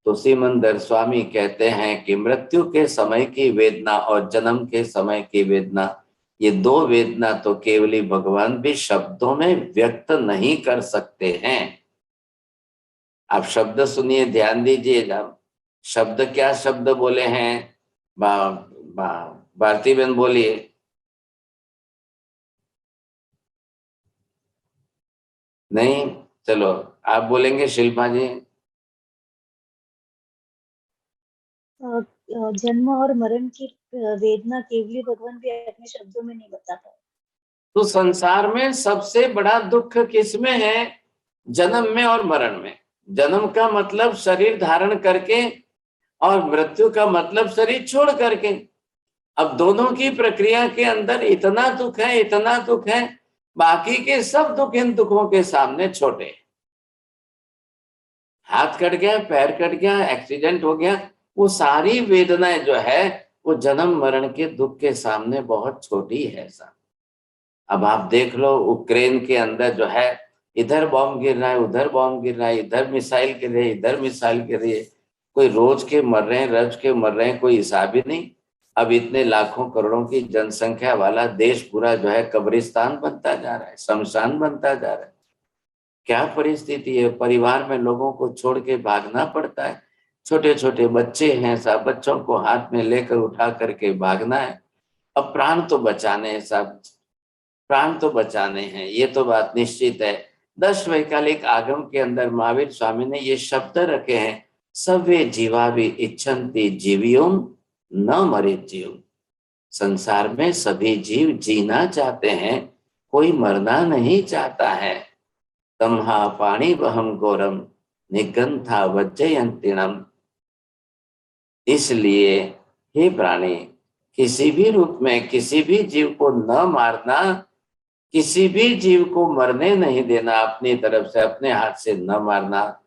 तो सिमंदर स्वामी कहते हैं कि मृत्यु के समय की वेदना और जन्म के समय की वेदना, ये 2 वेदना तो केवली भगवान भी शब्दों में व्यक्त नहीं कर सकते हैं। आप शब्द सुनिए, ध्यान दीजिए। शब्द क्या शब्द बोले हैं? भारती बहन बोलिए। नहीं, चलो आप बोलेंगे शिल्पा जी। जन्म और मरण की वेदना केवली भगवान भी अपने शब्दों में नहीं बता पाए। तो संसार में सबसे बड़ा दुख किसमें है? जन्म में और मरण में। जन्म का मतलब शरीर धारण करके और मृत्यु का मतलब शरीर छोड़ करके। अब दोनों की प्रक्रिया के अंदर इतना दुख है, इतना दुख है, बाकी के सब दुख इन दुखों के सामने छोटे। हाथ कट गया, पैर कट गया, एक्सीडेंट हो गया, वो सारी वेदनाएं जो है वो जन्म मरण के दुख के सामने बहुत छोटी है साहब। अब आप देख लो यूक्रेन के अंदर जो है, इधर बॉम्ब गिर रहा है, उधर बॉम्ब गिर रहा है, इधर मिसाइल गिर रही है, इधर मिसाइल गिर रही है, कोई रोज के मर रहे हैं, रज के मर रहे हैं, कोई हिसाब ही नहीं। अब इतने लाखों करोड़ों की जनसंख्या वाला देश पूरा जो है कब्रिस्तान बनता जा रहा है, शमशान बनता जा रहा है। क्या परिस्थिति है? परिवार में लोगों को छोड़ के भागना पड़ता है। छोटे छोटे बच्चे हैं साहब, बच्चों को हाथ में लेकर उठा करके भागना है। अब प्राण तो बचाने हैं साहब, प्राण तो बचाने हैं, ये तो बात निश्चित है। 10 वैकालिक आगम के अंदर महावीर स्वामी ने ये शब्द रखे हैं, सवे जीवावि इच्छन्ति जीवियों न मरित जीव। संसार में सभी जीव जीना चाहते हैं, कोई मरना नहीं चाहता है। तमहा पाणी वहम घोरम निगंथा वज्जयंतिणम। इसलिए हे प्राणी, किसी भी रूप में किसी भी जीव को न मारना, किसी भी जीव को मरने नहीं देना, अपनी तरफ से अपने हाथ से न मारना,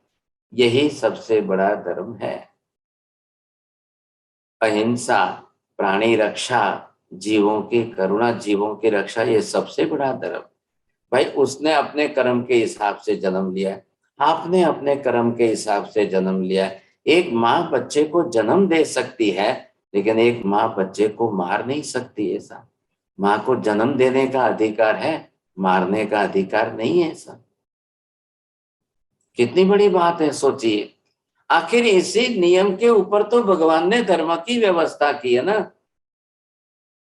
यही सबसे बड़ा धर्म है। अहिंसा, प्राणी रक्षा, जीवों की करुणा, जीवों की रक्षा, ये सबसे बड़ा धर्म। भाई उसने अपने कर्म के हिसाब से जन्म लिया है, आपने अपने कर्म के हिसाब से जन्म लिया है। एक माँ बच्चे को जन्म दे सकती है, लेकिन एक माँ बच्चे को मार नहीं सकती। ऐसा माँ को जन्म देने का अधिकार है, मारने का अधिकार नहीं है। ऐसा कितनी बड़ी बात है, सोचिए। आखिर इसी नियम के ऊपर तो भगवान ने धर्म की व्यवस्था की है ना।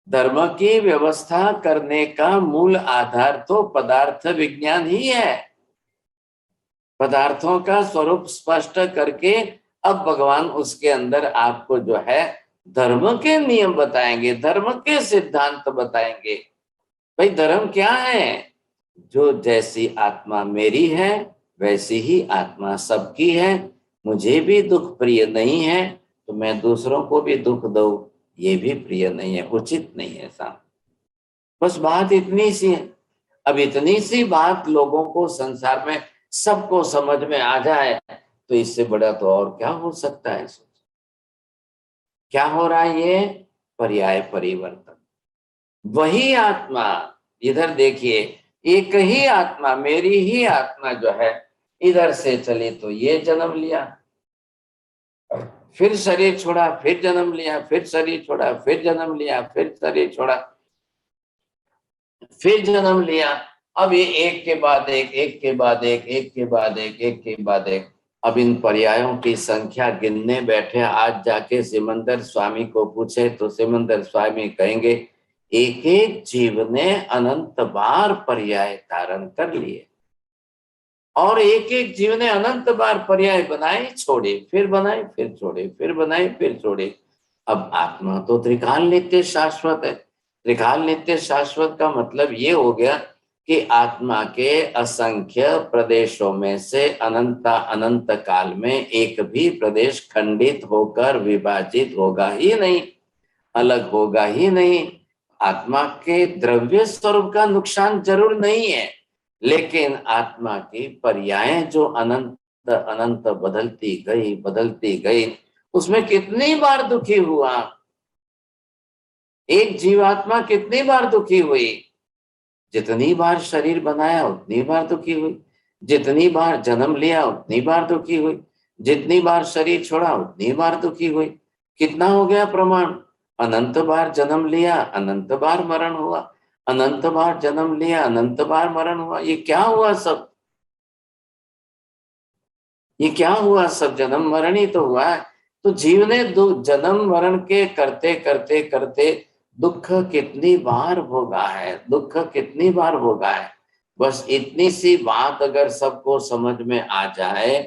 धर्म की व्यवस्था करने का मूल आधार तो पदार्थ विज्ञान ही है। पदार्थों का स्वरूप स्पष्ट करके अब भगवान उसके अंदर आपको जो है धर्म के नियम बताएंगे, धर्म के सिद्धांत बताएंगे। भाई धर्म क्या है? जो जैसी आत्मा मेरी है वैसी ही आत्मा सबकी है। मुझे भी दुख प्रिय नहीं है तो मैं दूसरों को भी दुख दूं, ये भी प्रिय नहीं है, उचित नहीं है साहब। बस बात इतनी सी है। अब इतनी सी बात लोगों को संसार में सबको समझ में आ जाए तो इससे बड़ा तो और क्या हो सकता है। क्या हो रहा है? ये पर्याय परिवर्तन। वही आत्मा, इधर देखिए, एक ही आत्मा, मेरी ही आत्मा जो है इधर से चली तो ये जन्म लिया, फिर शरीर छोड़ा, फिर जन्म लिया, फिर शरीर छोड़ा, फिर जन्म लिया, फिर शरीर छोड़ा, फिर जन्म लिया। अब ये एक के बाद एक, एक के बाद एक, एक के बाद एक, एक के बाद एक। अब इन पर्यायों की संख्या गिनने बैठे, आज जाके सिमंदर स्वामी को पूछे तो सिमंदर स्वामी कहेंगे एक एक जीव ने अनंत बार पर्याय धारण कर लिए, और एक एक जीव ने अनंत बार पर्याय बनाए छोड़े, फिर बनाए फिर छोड़े, फिर बनाए फिर छोड़े। अब आत्मा तो त्रिकाल नित्य शाश्वत है। त्रिकाल नित्य शाश्वत का मतलब ये हो गया कि आत्मा के असंख्य प्रदेशों में से अनंत अनंत काल में एक भी प्रदेश खंडित होकर विभाजित होगा ही नहीं, अलग होगा ही नहीं। आत्मा के द्रव्य स्वरूप का नुकसान जरूर नहीं है, लेकिन आत्मा की पर्याय जो अनंत अनंत बदलती गई, उसमें कितनी बार दुखी हुआ। एक जीवात्मा कितनी बार दुखी हुई? जितनी बार शरीर बनाया उतनी बार दुखी हुई, जितनी बार जन्म लिया उतनी बार दुखी हुई, जितनी बार शरीर छोड़ा उतनी बार दुखी हुई। कितना हो गया प्रमाण? अनंत बार जन्म लिया, अनंत बार मरण हुआ, अनंत बार जन्म लिया, अनंत बार मरण हुआ। ये क्या हुआ सब? ये क्या हुआ सब? जन्म मरण ही तो हुआ है। तो जीव ने जन्म मरण के करते करते करते दुख कितनी बार भोगा है, दुख कितनी बार भोगा है। बस इतनी सी बात अगर सबको समझ में आ जाए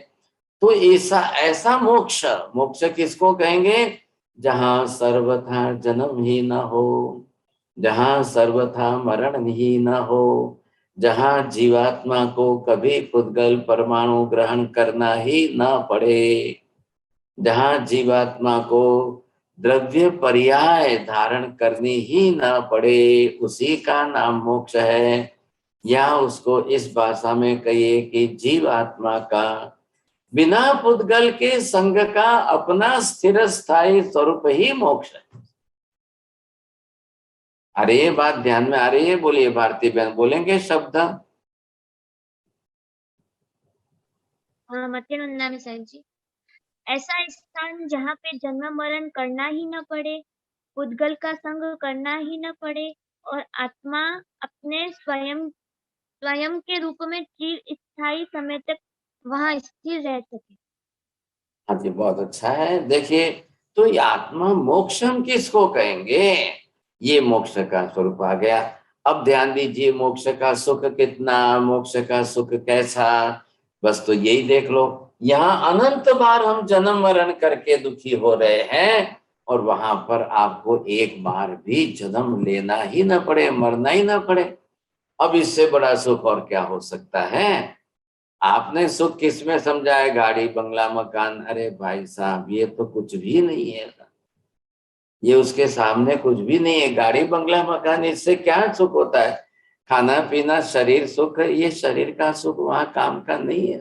तो ऐसा मोक्ष, मोक्ष किसको कहेंगे? जहां सर्वथा जन्म ही न हो, जहां सर्वथा मरण ही न हो, जहां जीवात्मा को कभी पुद्गल परमाणु ग्रहण करना ही न पड़े, जहां जीवात्मा को द्रव्य पर्याय धारण करनी ही न पड़े, उसी का नाम मोक्ष है। या उसको इस भाषा में कहिए कि जीवात्मा का बिना पुद्गल के संग का अपना स्थिर स्थायी स्वरूप ही मोक्ष है। अरे ये बात ध्यान में आ रही है? बोलिए भारती बहन, बोलेंगे शब्द? मत्यनंदा साहिब जी, ऐसा स्थान जहाँ पे जन्म मरण करना ही न पड़े, पुद्गल का संग करना ही न पड़े, और आत्मा अपने स्वयं के रूप में चिर स्थायी समय तक वहाँ स्थिर रह सके। हाँ जी, बहुत अच्छा है। देखिए, तो ये आत्मा मोक्ष हम किसको कहेंगे? ये मोक्ष का स्वरूप आ गया। अब ध्यान दीजिए, मोक्ष का सुख कितना, मोक्ष का सुख कैसा, बस तो यही देख लो। यहाँ अनंत बार हम जन्म मरण करके दुखी हो रहे हैं, और वहां पर आपको एक बार भी जन्म लेना ही ना पड़े, मरना ही ना पड़े। अब इससे बड़ा सुख और क्या हो सकता है? आपने सुख किसमें समझा है? गाड़ी बंगला मकान। अरे भाई साहब, ये तो कुछ भी नहीं है, ये उसके सामने कुछ भी नहीं है। गाड़ी बंगला मकान, इससे क्या सुख होता है? खाना पीना शरीर सुख, ये शरीर का सुख वहां काम का नहीं है।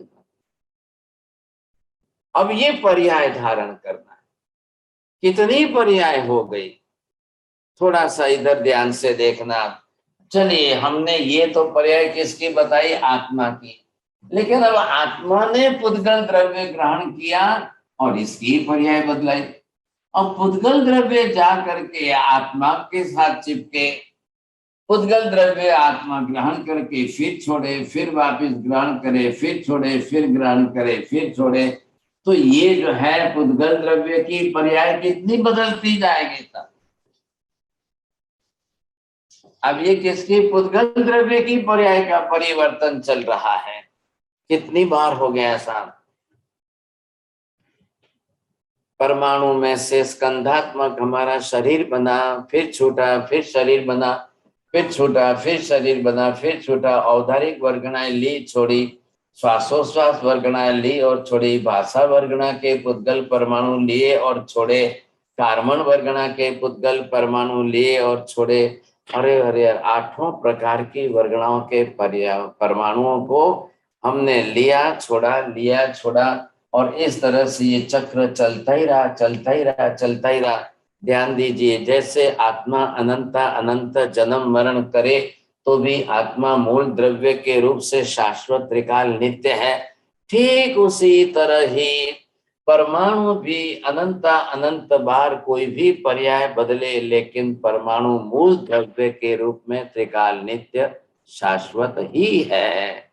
अब ये पर्याय धारण करना है, कितनी पर्याय हो गई, थोड़ा सा इधर ध्यान से देखना। चलिए, हमने ये तो पर्याय किसकी बताई? आत्मा की। लेकिन अब आत्मा ने पुद्गल द्रव्य ग्रहण किया और इसकी पर्याय बदलाई। अब पुद्गल द्रव्य जा करके आत्मा के साथ चिपके, पुद्गल द्रव्य आत्मा ग्रहण करके फिर छोड़े, फिर वापस ग्रहण करे, फिर छोड़े, फिर ग्रहण करे, फिर छोड़े, तो ये जो है पुद्गल द्रव्य की पर्याय कितनी बदलती जाएगी तब? अब ये किसकी? पुद्गल द्रव्य की पर्याय का परिवर्तन चल रहा है। कितनी बार हो गया ऐसा? परमाणु में से स्कंधात्मक हमारा शरीर बना, फिर छूटा, फिर शरीर बना, फिर छूटा, फिर शरीर बना, फिर छूटा। औदारिक वर्गणाएं ली, छोड़ी, श्वासोश्वास वर्गणाएं ली और छोड़ी, भाषा वर्गणा के पुद्गल परमाणु लिए और छोड़े, कार्बन वर्गणा के पुद्गल परमाणु लिए और छोड़े। अरे अरे, 8 प्रकार की वर्गणाओं के परमाणुओं को हमने लिया छोड़ा, लिया छोड़ा, और इस तरह से ये चक्र चलता ही रहा, चलता ही रहा, चलता ही रहा। ध्यान दीजिए, जैसे आत्मा अनंत अनंत जन्म मरण करे तो भी आत्मा मूल द्रव्य के रूप से शाश्वत त्रिकाल नित्य है। ठीक उसी तरह ही परमाणु भी अनंत अनंत बार कोई भी पर्याय बदले, लेकिन परमाणु मूल द्रव्य के रूप में त्रिकाल नित्य शाश्वत ही है।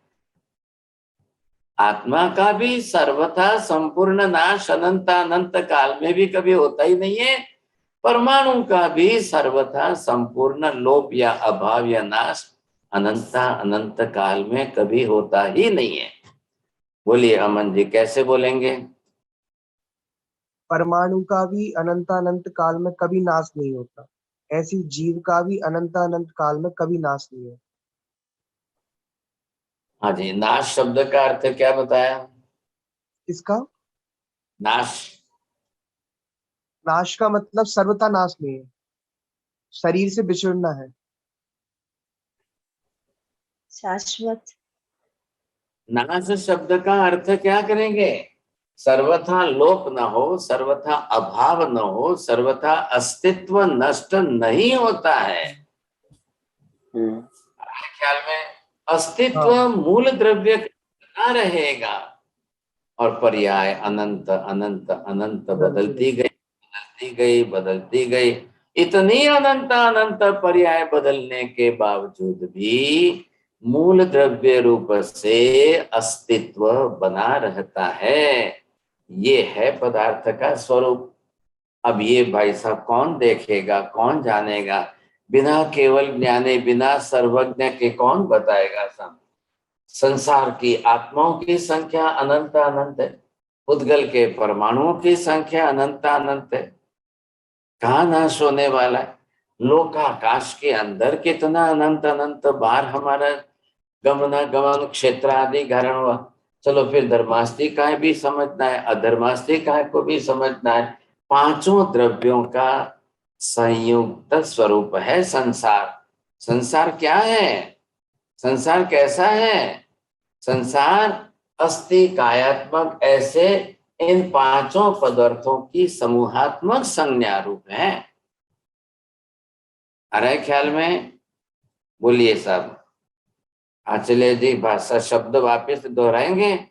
आत्मा का भी सर्वथा संपूर्ण नाश अनंत अनंत काल में भी कभी होता ही नहीं है। परमाणु का भी सर्वथा संपूर्ण लोप या अभाव या नाश अनंत अनंत काल में कभी होता ही नहीं है। बोलिए अमन जी, कैसे बोलेंगे? परमाणु का भी अनंत अनंत काल में कभी नाश नहीं होता, ऐसी जीव का भी अनंत अनंत काल में कभी नाश नहीं होता। हाँ जी, नाश शब्द का अर्थ क्या बताया? किसका? नाश। नाश का मतलब सर्वथा नाश नहीं है, शरीर से बिछुड़ना है। शाश्वत। नाश शब्द का अर्थ क्या करेंगे? सर्वथा लोप न हो, सर्वथा अभाव न हो, सर्वथा अस्तित्व नष्ट नहीं होता है। ख्याल में अस्तित्व मूल द्रव्य का रहेगा और पर्याय अनंत अनंत अनंत बदलती गई बदलती गई बदलती गई। इतनी अनंत अनंत पर्याय बदलने के बावजूद भी मूल द्रव्य रूप से अस्तित्व बना रहता है। ये है पदार्थ का स्वरूप। अब ये भाई साहब कौन देखेगा, कौन जानेगा? बिना केवल ज्ञाने, बिना सर्वज्ञ के कौन बताएगा सब? संसार की आत्माओं की संख्या अनंत अनंत है, उद्गल के परमाणुओं की संख्या अनंत अनंत है। कहाँ नाश होने वाला है? लोकाकाश के अंदर कितना अनंत अनंत बार हमारा गमनागमन क्षेत्र आदि ग्रहण हुआ। चलो फिर धर्मास्तिकाएं भी समझना है, अधर्मास्तिकाएं को भी समझना है। पांचों द्रव्यों का संयुक्त स्वरूप है संसार। संसार क्या है? संसार कैसा है? संसार अस्थि कायात्मक ऐसे इन पांचों पदार्थों की समूहात्मक संज्ञा रूप है। आ रहा है ख्याल में? बोलिए साहब। आचले जी, भाषा शब्द वापस दोहराएंगे?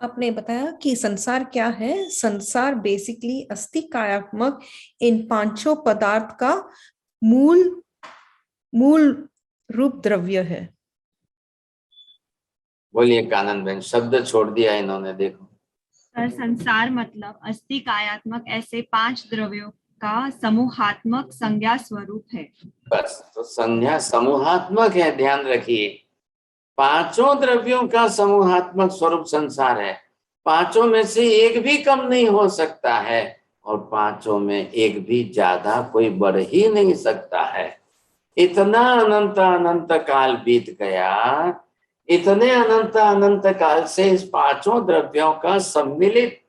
आपने बताया कि संसार क्या है। संसार बेसिकली अस्थि कायात्मक इन पांचों पदार्थ का मूल रूप द्रव्य है। बोलिए कानन बहन, शब्द छोड़ दिया इन्होंने, देखो। सर, संसार मतलब अस्थि कायात्मक ऐसे 5 द्रव्यों का समूहात्मक संज्ञा स्वरूप है। बस, तो संज्ञा समूहात्मक है, ध्यान रखिए। पांचों द्रव्यों का समूहात्मक स्वरूप संसार है। पांचों में से एक भी कम नहीं हो सकता है और पांचों में एक भी ज्यादा कोई बढ़ ही नहीं सकता है। इतना अनंत अनंत काल बीत गया, इतने अनंत अनंत काल से इस पांचों द्रव्यों का सम्मिलित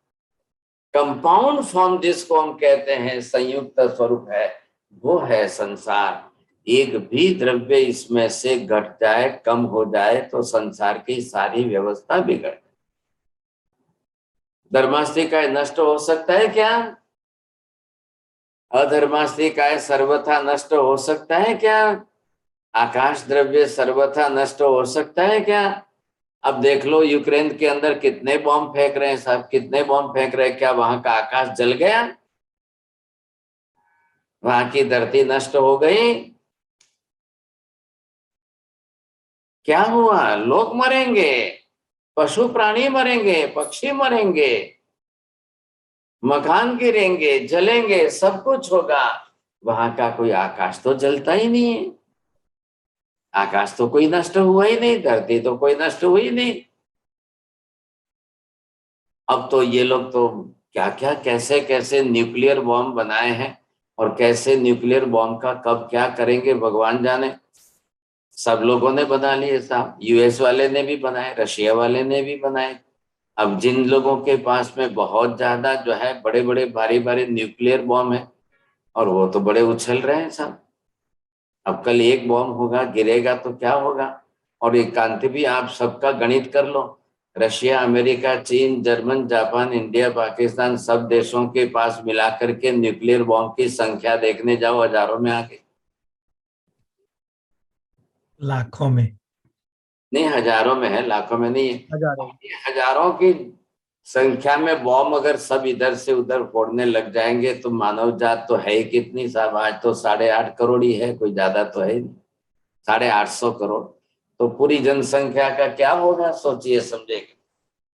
कंपाउंड फॉर्म जिसको हम कहते हैं संयुक्त स्वरूप है, वो है संसार। एक भी द्रव्य इसमें से घट जाए, कम हो जाए तो संसार की सारी व्यवस्था बिगड़। धर्मास्तिकाय नष्ट हो सकता है क्या? अधर्मास्तिकाय सर्वथा नष्ट हो सकता है क्या? आकाश द्रव्य सर्वथा नष्ट हो सकता है क्या? अब देख लो यूक्रेन के अंदर कितने बॉम्ब फेंक रहे हैं साहब, कितने बॉम्ब फेंक रहे हैं। क्या वहां का आकाश जल गया? वहां की धरती नष्ट हो गई? क्या हुआ? लोग मरेंगे, पशु प्राणी मरेंगे, पक्षी मरेंगे, मकान गिरेंगे, जलेंगे, सब कुछ होगा। वहां का कोई आकाश तो जलता ही नहीं है। आकाश तो कोई नष्ट हुआ ही नहीं, धरती तो कोई नष्ट हुई नहीं। अब तो ये लोग तो क्या क्या कैसे कैसे न्यूक्लियर बॉम्ब बनाए हैं और कैसे न्यूक्लियर बॉम्ब का कब क्या करेंगे भगवान जाने। सब लोगों ने बना लिए साहब, यूएस वाले ने भी बनाए, रशिया वाले ने भी बनाए। अब जिन लोगों के पास में बहुत ज्यादा जो है बड़े बड़े भारी भारी न्यूक्लियर बॉम्ब है और वो तो बड़े उछल रहे हैं साहब। अब कल एक बॉम्ब होगा, गिरेगा तो क्या होगा? और एक कांति भी आप सबका गणित कर लो, रशिया, अमेरिका, चीन, जर्मन, जापान, इंडिया, पाकिस्तान, सब देशों के पास मिलाकर के न्यूक्लियर बॉम्ब की संख्या देखने जाओ, हजारों में आगे, लाखों में। नहीं, हजारों में है, लाखों में नहीं है। हजारों। ये हजारों की संख्या में बॉम्ब अगर सब इधर से उधर फोड़ने लग जाएंगे तो मानव जात तो है ही कितनी साहब, आज तो 8.5 करोड़ ही है, कोई ज्यादा तो है नहीं, 850 करोड़। तो पूरी जनसंख्या का क्या होगा सोचिए समझेंगे।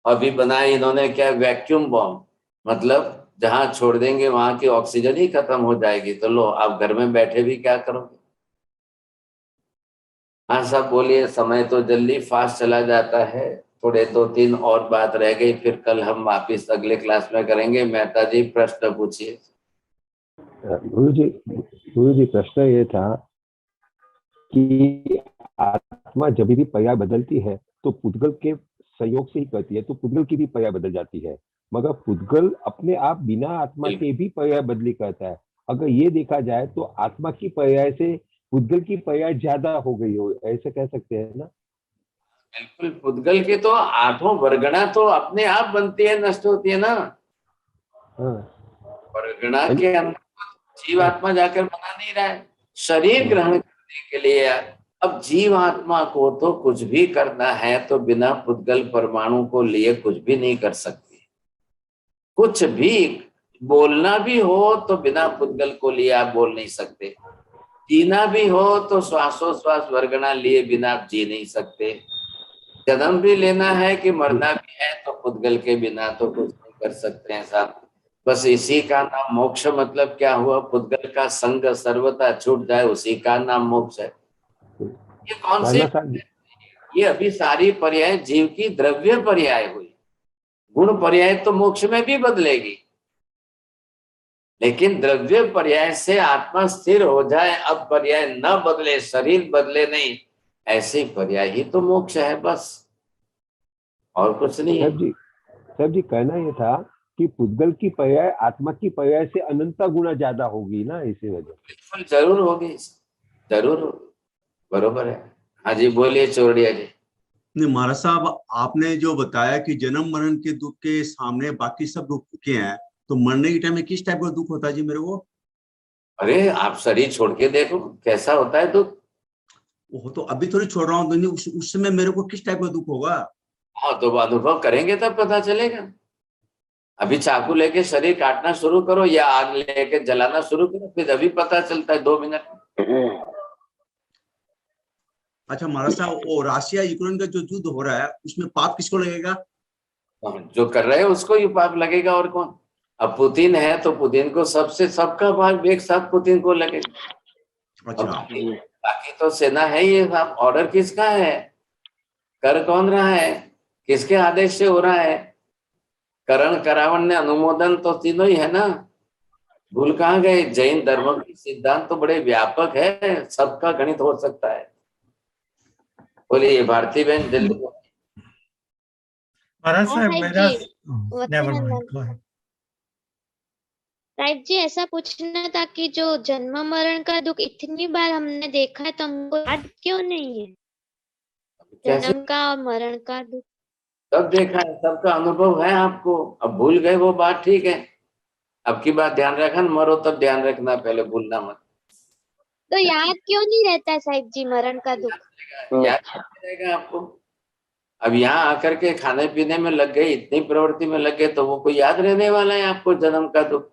अभी बनाए इन्होंने क्या, वैक्यूम बॉम्ब, मतलब जहां छोड़ देंगे वहां की ऑक्सीजन ही खत्म हो जाएगी। तो लो आप घर में बैठे भी क्या करोगे। हाँ साहब बोलिए, समय तो जल्दी फास्ट चला जाता है। थोड़े 2-3 और बात रह गई, फिर कल हम वापिस अगले क्लास में करेंगे। मेहता जी प्रश्न पूछिए। गुरु जी प्रश्न ये था कि आत्मा जब भी पर्याय बदलती है तो पुद्गल के सहयोग से ही करती है, तो पुद्गल की भी पर्याय बदल जाती है, मगर पुद्गल अपने आप बिना आत्मा के भी पर्याय बदली करता है। अगर ये देखा जाए तो आत्मा की पर्याय से पुद्गल की पर्याय ज्यादा हो गई हो, ऐसे कह सकते हैं ना। बिल्कुल, पुद्गल की तो 8 वर्गणा तो अपने आप बनती है, नष्ट होती है ना। वर्गणा के अंदर जीवात्मा जाकर बना नहीं रहा है, शरीर ग्रहण करने के लिए। अब जीवात्मा को तो कुछ भी करना है तो बिना पुद्गल परमाणु को लिए कुछ भी नहीं कर सकती। कुछ भी बोलना भी हो तो बिना पुद्गल को लिए आप बोल नहीं सकते। जीना भी हो तो श्वासोश्वास वर्गणा लिए बिना आप जी नहीं सकते। जन्म भी लेना है कि मरना भी है तो पुद्गल के बिना तो कुछ नहीं कर सकते हैं साहब। बस इसी का नाम मोक्ष। मतलब क्या हुआ, पुद्गल का संग सर्वथा छूट जाए, उसी का नाम मोक्ष है। ये कौन से, ये अभी सारी पर्याय जीव की द्रव्य पर्याय हुई। गुण पर्याय तो मोक्ष में भी बदलेगी, लेकिन द्रव्य पर्याय से आत्मा स्थिर हो जाए, अब पर्याय न बदले, शरीर बदले नहीं, ऐसे पर्याय ही तो मोक्ष है, बस और कुछ नहीं है। साहब जी कहना ये था कि पुद्गल की पर्याय आत्मा की पर्याय से अनंता गुना ज्यादा होगी ना, इसी वजह। बिल्कुल जरूर होगी, जरूर होगी, बरोबर है। हाँ जी बोलिए चौड़िया जी। नहीं महाराज साहब, आपने जो बताया कि जन्म मरण के दुख के सामने बाकी सब दुख के हैं, तो मरने के टाइम में किस टाइप का दुख होता है जी मेरे को? अरे आप शरीर छोड़ के देखो कैसा होता है दुख। वो तो अभी थोड़ी छोड़ रहा हूँ, तो उस समय मेरे को किस टाइप का दुख होगा? हाँ तो अनुभव करेंगे तब पता चलेगा। अभी चाकू लेके शरीर काटना शुरू करो या आग लेके जलाना शुरू करो, फिर अभी पता चलता है 2 मिनट। अच्छा महाराज साहब, वो रशिया यूक्रेन का जो युद्ध हो रहा है उसमें पाप किसको लगेगा? जो कर रहे हैं उसको ही पाप लगेगा, और कौन। अब पुतिन है तो पुतिन को सबसे सबका पाप एक साथ पुतिन को लगेगा। अच्छा। बाकी तो सेना है ये सब। ऑर्डर किसका है, कर कौन रहा है, किसके आदेश से हो रहा है। करण करावण ने अनुमोदन तो तीनों ही है ना, भूल कहाँ गए। जैन धर्म के सिद्धांत तो बड़े व्यापक है, सबका गणित हो सकता है। बोलिए भारती बहन जल्दी। महाराज साहब मेरा साहिब जी ऐसा पूछना था कि जो जन्म मरण का दुख इतनी बार हमने देखा है तो हमको याद क्यों नहीं है, जन्म का और मरण का दुख। सब देखा है, सबका अनुभव है आपको, अब भूल गए वो बात ठीक है। अब की बात ध्यान रखना, मरो तब ध्यान रखना, पहले भूलना मत। तो याद क्यों नहीं रहता साहिब जी मरण का दुख? याद रहेगा आपको। अब यहाँ आकर के खाने पीने में लग गए, इतनी प्रवृत्ति में लग गए, तो वो कोई याद रहने वाला है आपको जन्म का दुख।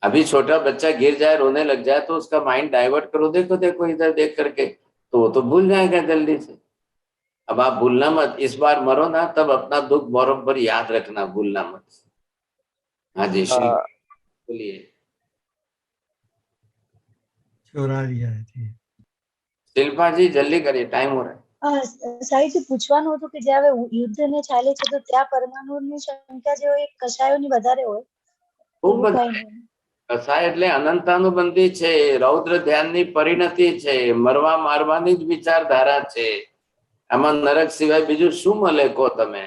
अभी छोटा बच्चा गिर जाए रोने लग जाए तो उसका माइंड डाइवर्ट करो, देखो देखो इधर देख करके, तो वो तो भूल जाएगा जल्दी से। अब आप भूलना मत, इस बार मरो ना तब अपना दुख बराबर याद रखना, भूलना मत। हाँ जी बोलिए। छोरा दिया है जी। शिल्पा जी जल्दी करिए, टाइम हो रहा है। સાહેબ પૂછવાનું હતું કે જ્યારે યુદ્ધ ને ચાલે છે તો ત્યાં પરમાણુની સંખ્યા જે હોય કશાયોની વધારે હોય, ખૂબ કસાય એટલે અનંતાનુબંધી છે, રૌદ્ર ધ્યાનની પરિણતિ છે, મરવા મારવાની જ વિચારધારા છે। આમાં નરક સિવાય બીજું શું મળે કહો તમે?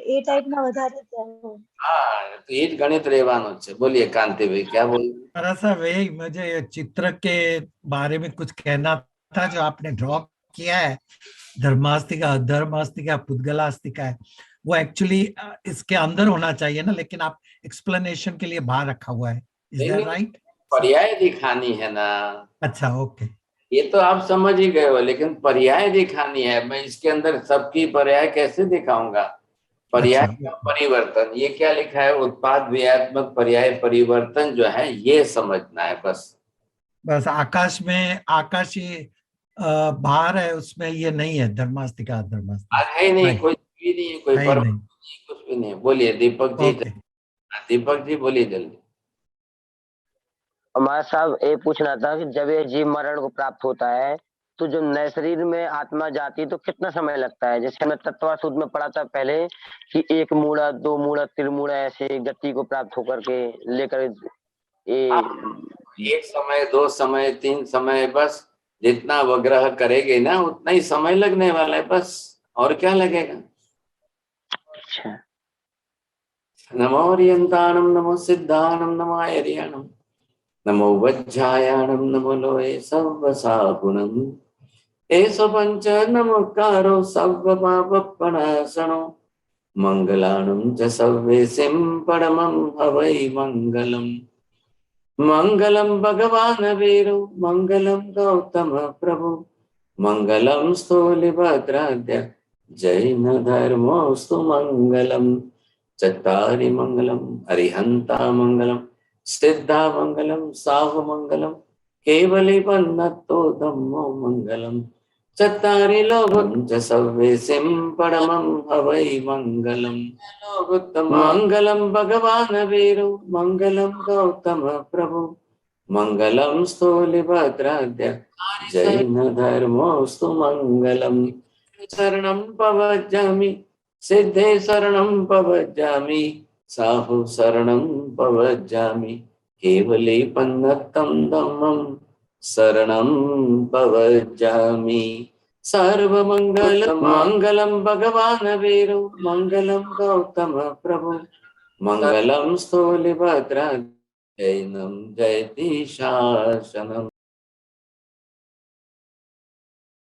એ ટાઈપના વધારે હોય। हाँ तो ये गणित રહેવાનું છે। बोलिए कांति भाई क्या बोल। साहब वही मुझे चित्र के बारे में कुछ कहना था जो आपने ड्रॉ किया है, धर्मास्तिका अधर्मास्तिका पुद्गलास्तिका है, वो एक्चुअली इसके अंदर होना चाहिए ना, लेकिन आप एक्सप्लेनेशन के लिए बाहर रखा हुआ है। Is that right? पर्याय दिखानी है ना। अच्छा ओके। ये तो आप समझ ही गए हो, लेकिन पर्याय दिखानी है। मैं इसके अंदर सबकी पर्याय कैसे दिखाऊंगा? पर्याय का परिवर्तन, ये क्या लिखा है? उत्पाद व्ययात्मक पर्याय परिवर्तन जो है ये समझना है बस। बस आकाश में आकाशीय बाहर है, उसमें ये नहीं है धर्मास्तिका अधर्मास्तिका। है ही नहीं, कोई भी नहीं है, कोई है ही परमाणु नहीं। नहीं, कुछ भी नहीं है। बोलिए दीपक जी। ओके। दीपक जी बोलिए जल्दी। हमारा साहब ये पूछना था कि जब ये जीव मरण को प्राप्त होता है तो जो नए शरीर में आत्मा जाती है तो कितना समय लगता है? जैसे हमने तत्व सूत्र में पढ़ा था पहले कि 1 मूढ़ा 2 मूढ़ा 3 मूढ़ा ऐसे गति को प्राप्त होकर के लेकर एक समय, 2 समय, 3 समय, बस जितना वो ग्रह करेंगे ना उतना ही समय लगने वाला है बस, और क्या लगेगा? अच्छा। नमो ओरियंताणम, नमो सिद्धाणम, नमो आर्याणम, नमो वज्रायाणम, नमो लोए सर्वसागुणम, एष पंच नमकारो सर्वपापप्रणाशनो, मंगलाणं च सर्वेसिं परमं हवै मंगलम्। मंगलम भगवान वीरो, मंगलम गौतम प्रभु, मंगलम स्थूलिभद्राद्य, जैन धर्मोस्तु मंगलम। चत्तारि मंगलम, अरिहंता मंगलम, सिद्धा मंगलम, साहु मंगलम, केवली पन्नतो धम्मो मंगलम। चत्तारि लोकं च सर्वेसिं परमं हवै मंगलम्। मंगलम भगवान वीरो, मंगलम गौतम प्रभु, मंगलम स्थूलिभद्राद्य, जैन धर्मोस्तु मंगलम। शरणं पवज्जामि, सिद्धे शरणं पवज्जामि, साहु शरणं पवज्जामि, केवली पन्नतं धम्मं शरणं पवज्जामि। सर्वमंगल मंगलम भगवान वीरो, मंगलम गौतम प्रभु, मंगलम स्थूलिभद्राद्य, जैनम जयति शासनम।